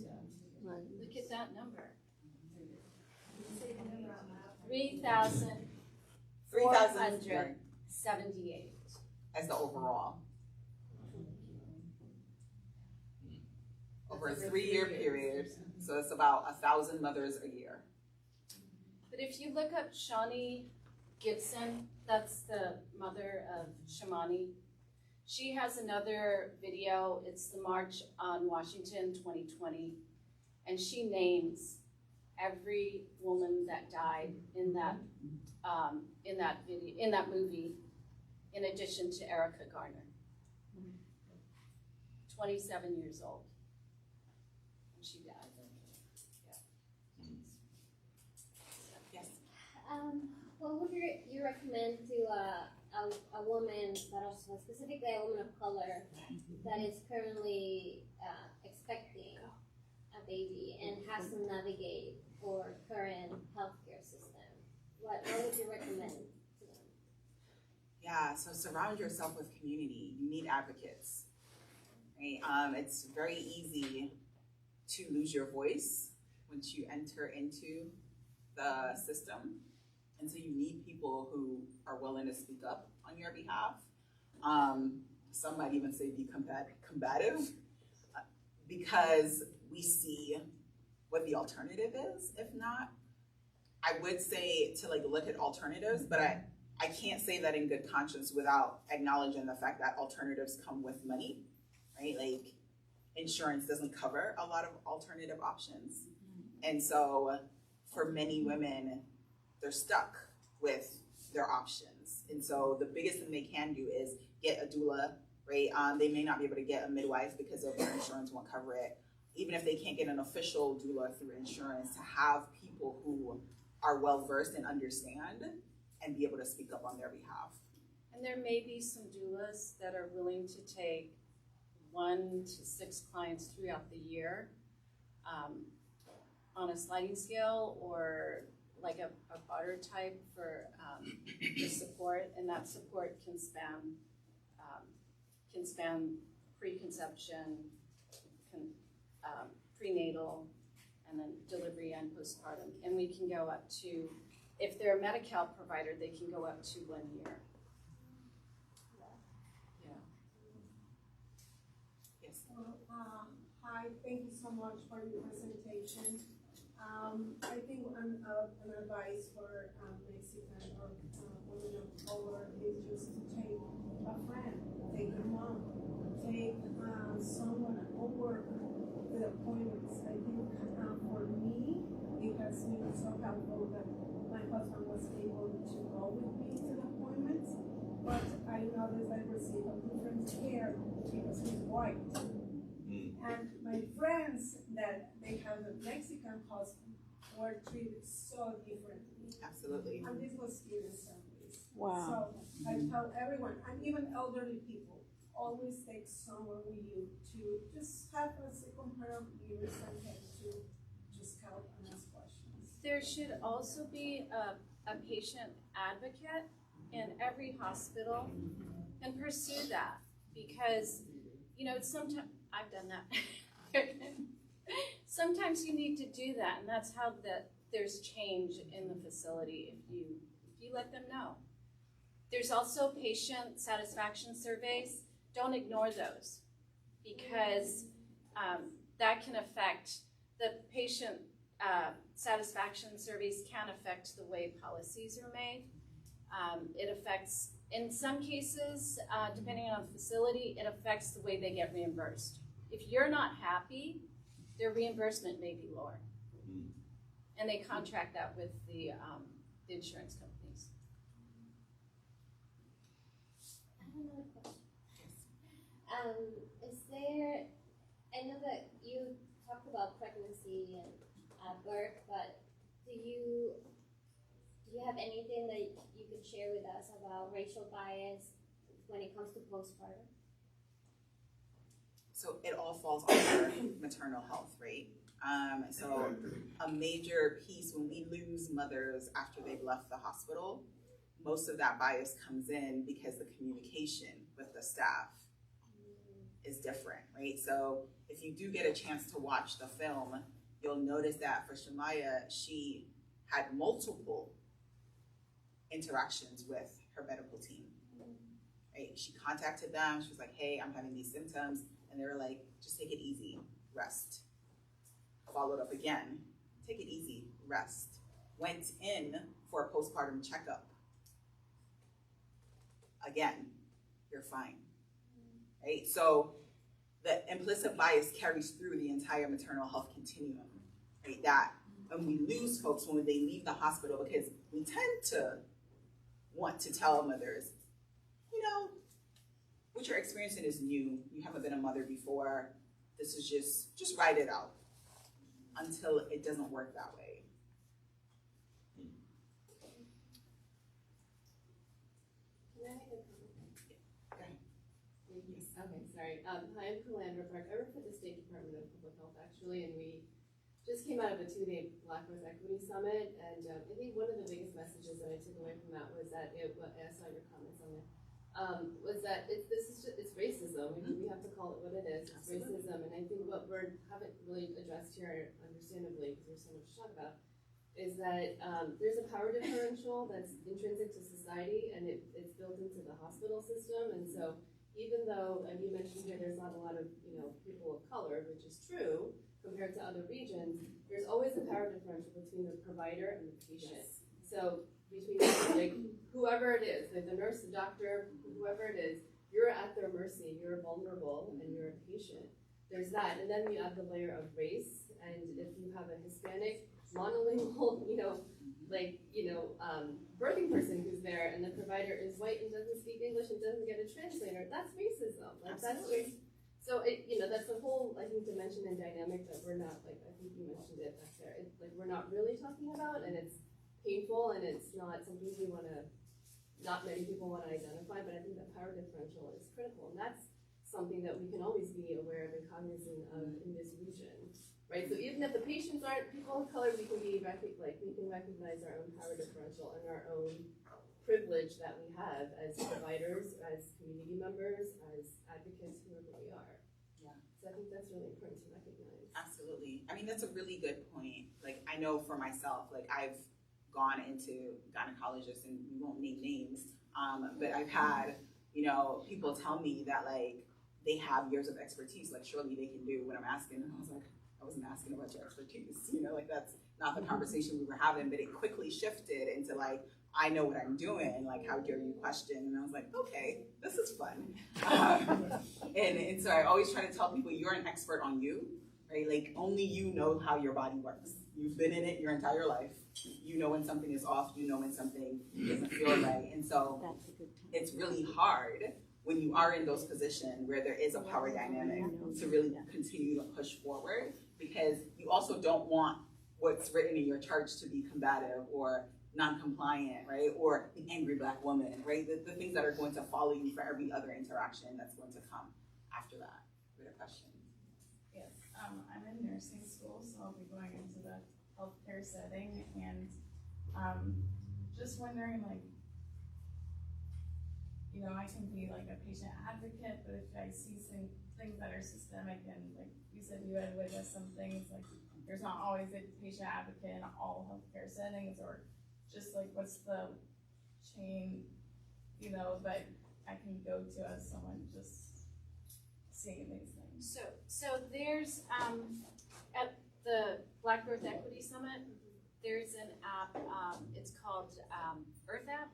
Speaker 5: Look at that number. 3,478.
Speaker 6: As the overall. Over a 3-year period, so it's about 1,000 mothers a year.
Speaker 5: But if you look up Shawnee Gibson, that's the mother of Shamani, she has another video. It's the March on Washington 2020, and she names every woman that died in that movie, in addition to Erica Garner. 27 years old. And she died.
Speaker 6: Yes.
Speaker 2: What would you recommend to a woman, but also specifically a woman of color, that is currently expecting a baby and has to navigate our current healthcare system? What would you recommend to them?
Speaker 6: Yeah, so surround yourself with community. You need advocates. Right? It's very easy to lose your voice once you enter into the system. And so you need people who are willing to speak up on your behalf. Some might even say be combative, because we see what the alternative is. If not, I would say to look at alternatives, but I can't say that in good conscience without acknowledging the fact that alternatives come with money, right? Like, insurance doesn't cover a lot of alternative options. And so for many women, they're stuck with their options. And so the biggest thing they can do is get a doula, right? They may not be able to get a midwife because of their insurance won't cover it. Even if they can't get an official doula through insurance, to have people who are well-versed and understand and be able to speak up on their behalf.
Speaker 5: And there may be some doulas that are willing to take 1 to 6 clients throughout the year on a sliding scale, or like a barter type for the support, and that support can span preconception, prenatal, and then delivery and postpartum. And we can go up to, if they're a Medi-Cal provider, they can go up to 1 year. Yeah.
Speaker 12: Yes. Hi, thank you so much for your presentation. I think an advice for Mexican or women of color is just to take a friend, take a mom, take someone over the appointments. I think for me, it has been so helpful that my husband was able to go with me to the appointments, but I noticed I received a different care because he's white. And my friends that they have a Mexican husband were treated so differently.
Speaker 6: Absolutely.
Speaker 12: And this was here in San Luis.
Speaker 6: Wow.
Speaker 12: So I tell everyone, and even elderly people, always take someone with you to just have a second pair of ears and head to just help and ask questions.
Speaker 5: There should also be a patient advocate in every hospital, and pursue that, because, sometimes, I've done that. Sometimes you need to do that, and that's how there's change in the facility, if you let them know. There's also patient satisfaction surveys. Don't ignore those, because that can affect the patient satisfaction surveys can affect the way policies are made. It affects, in some cases, depending on the facility, it affects the way they get reimbursed. If you're not happy, their reimbursement may be lower. And they contract that with the insurance companies.
Speaker 2: I have another question. Is there, I know that you talked about pregnancy and birth, but do you have anything that you could share with us about racial bias when it comes to postpartum?
Speaker 6: So it all falls under maternal health, right? So a major piece when we lose mothers after they've left the hospital, most of that bias comes in because the communication with the staff is different, right? So if you do get a chance to watch the film, you'll notice that for Shamaya, she had multiple interactions with her medical team, right? She contacted them, she was like, hey, I'm having these symptoms, and they were like, just take it easy, rest. Followed up again, take it easy, rest. Went in for a postpartum checkup. Again, you're fine, right? So the implicit bias carries through the entire maternal health continuum, right? That and we lose folks when they leave the hospital, because we tend to want to tell mothers, you know, what you're experiencing is new. You haven't been a mother before. This is just ride it out until it doesn't work that way.
Speaker 8: Okay, sorry. Hi, I'm Calandra Park. I work for the State Department of Public Health, actually, and we just came out of a 2-day Black Earth Equity Summit, and I think one of the biggest messages that I took away from that was that I saw your comments on it, was that it's racism. We have to call it what it is. It's racism, and I think what we haven't really addressed here, understandably, because there's so much to talk about, is that there's a power differential that's intrinsic to society, and it's built into the hospital system, and so even though, and you mentioned here, there's not a lot of, people of color, which is true, compared to other regions, there's always a power differential between the provider and the patient. Yes. So between like whoever it is, like the nurse, the doctor, whoever it is, you're at their mercy, you're vulnerable, and you're a patient. There's that, and then you add the layer of race, and if you have a Hispanic, monolingual, birthing person who's there, and the provider is white and doesn't speak English and doesn't get a translator, that's racism. Like, that's race. So that's the whole, I think, dimension and dynamic that we're not, I think you mentioned it back there. It's we're not really talking about, and it's painful, and it's not something not many people want to identify, but I think that power differential is critical, and that's something that we can always be aware of and cognizant of in this region. Right, so even if the patients aren't people of color, we can recognize our own power differential and our own privilege that we have as providers, as community members, as advocates, whoever we are.
Speaker 6: Yeah.
Speaker 8: So I think that's really important to recognize.
Speaker 6: Absolutely. I mean, that's a really good point. Like, I know for myself, like, I've gone into gynecologists, and we won't name names, but I've had, people tell me that, like, they have years of expertise, like, surely they can do what I'm asking. And I was like, I wasn't asking about your expertise, that's not the conversation we were having, but it quickly shifted into like, I know what I'm doing, like, how dare you question? And I was like, okay, this is fun. And so I always try to tell people, you're an expert on you, right? Like, only you know how your body works. You've been in it your entire life. You know when something is off, you know when something doesn't feel right. And so it's really hard when you are in those positions where there is a power dynamic to really continue to push forward, because you also don't want what's written in your charge to be combative or non-compliant, right? Or the angry Black woman, right? The things that are going to follow you for every other interaction that's going to come after that. With a question.
Speaker 15: Yes, I'm in nursing school, so I'll be going into the healthcare setting, and just wondering, like, I can be like a patient advocate, but if I see some things that are systemic, and like you said, you had witnessed some things, like there's not always a patient advocate in all healthcare settings, or just like what's the chain, that I can go to as someone just seeing these things.
Speaker 23: So there's at the Black Earth Equity Summit, there's an app. It's called Earth App,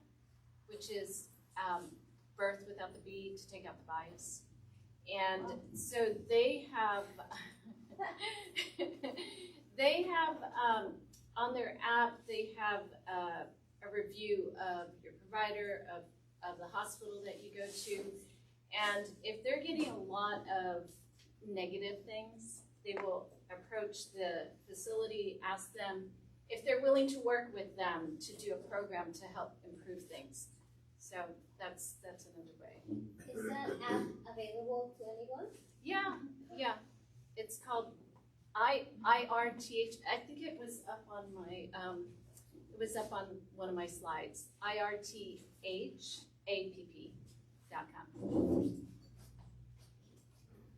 Speaker 23: which is birth without the B to take out the bias. And so they have on their app, they have a review of your provider, of the hospital that you go to. And if they're getting a lot of negative things, they will approach the facility, ask them if they're willing to work with them to do a program to help improve things. So that's another way.
Speaker 2: Is that app available to anyone?
Speaker 23: Yeah. It's called IRTH. I think it was up on my one of my slides. IRTHAPP.com.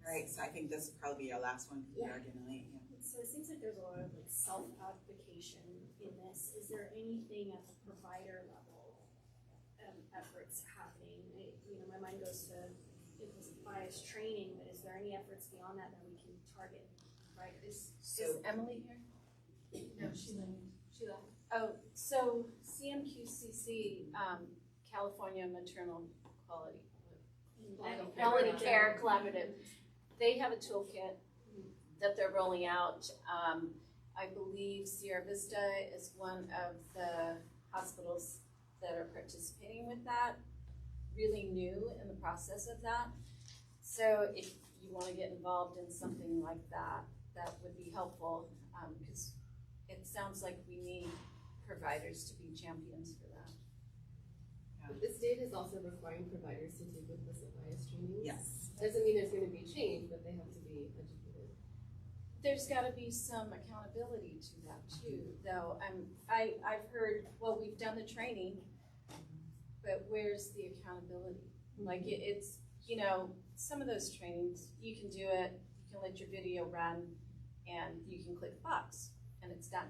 Speaker 6: All right, so I think this will probably be our last one, because we are getting late. Yeah.
Speaker 24: So it seems like there's a lot of like self-advocation in this. Is there anything at the provider level efforts happening? My mind goes to implicit bias training, but is there any efforts beyond that we can target? Right? Is
Speaker 23: Emily here?
Speaker 24: No, she left.
Speaker 23: Oh, so CMQCC, California Maternal Quality Care Collaborative, they have a toolkit that they're rolling out, I believe Sierra Vista is one of the hospitals that are participating with that, really new in the process of that. So if you want to get involved in something like that, that would be helpful, because it sounds like we need providers to be champions for that.
Speaker 8: But the state is also requiring providers to take implicit bias trainings.
Speaker 6: Yes.
Speaker 8: Doesn't mean there's going to be change, but they have to be educated.
Speaker 23: There's got to be some accountability to that too, though. I've heard, well, we've done the training, but where's the accountability? Like it's, you know, some of those trainings, you can do it, you can let your video run, and you can click the box, and it's done.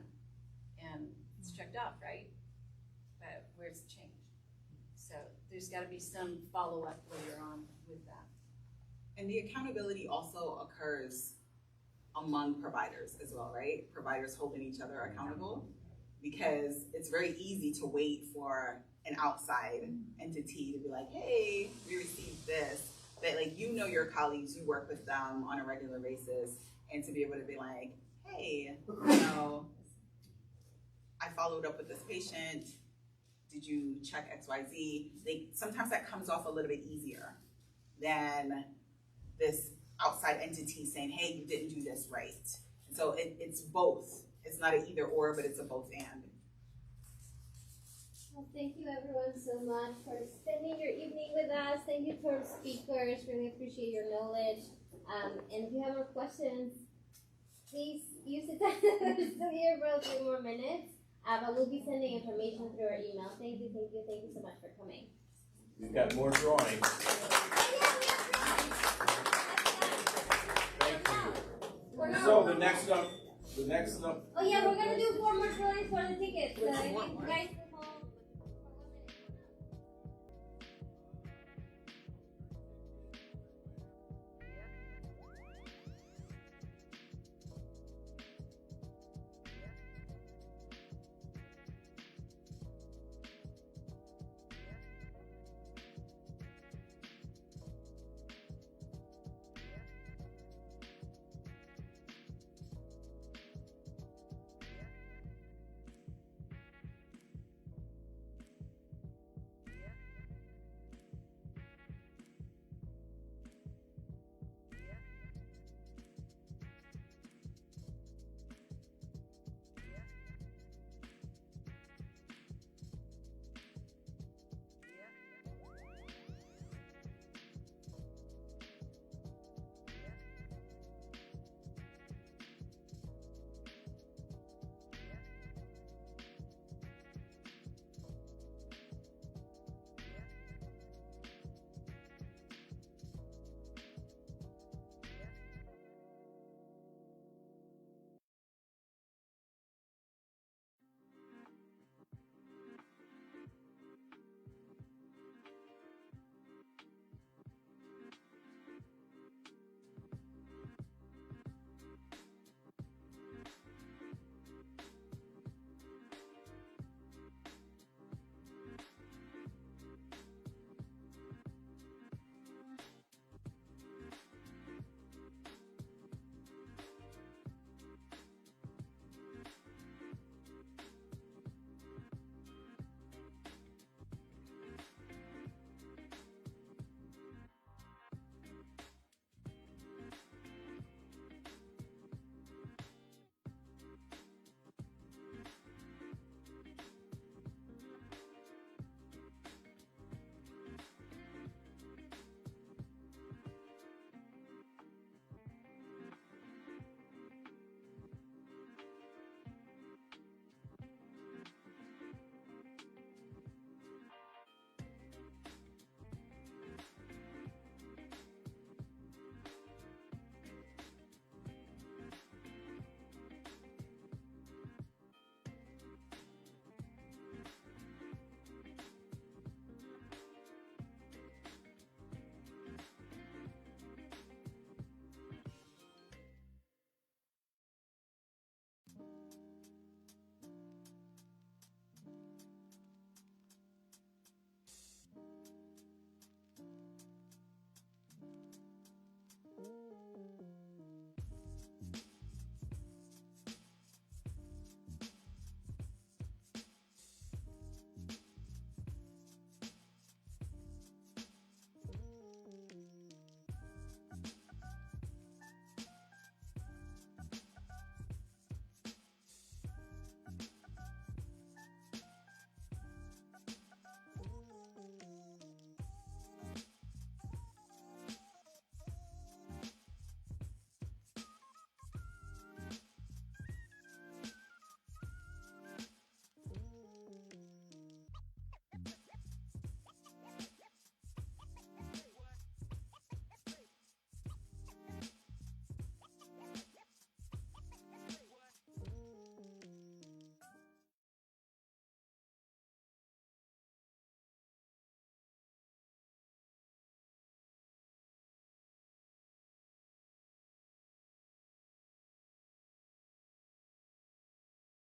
Speaker 23: And it's checked off, right? But where's the change? So there's got to be some follow-up later on with that.
Speaker 6: And the accountability also occurs among providers as well, right? Providers holding each other accountable, because it's very easy to wait for an outside entity to be like, hey, we received this. But like, you know your colleagues, you work with them on a regular basis, and to be able to be like, hey, you know, I followed up with this patient. Did you check XYZ? Sometimes that comes off a little bit easier than this outside entity saying, hey, you didn't do this right. And so it's both. It's not an either or, but it's a both and.
Speaker 2: Well, thank you everyone so much for spending your evening with us. Thank you to our speakers. Really appreciate your knowledge. And if you have more questions, please use the time still here for a few more minutes. But we'll be sending information through our email. Thank you so much for coming.
Speaker 3: We've got more drawings. Thank you. So the next up.
Speaker 2: Oh yeah, we're gonna do 4 more drawings for the tickets. Guys.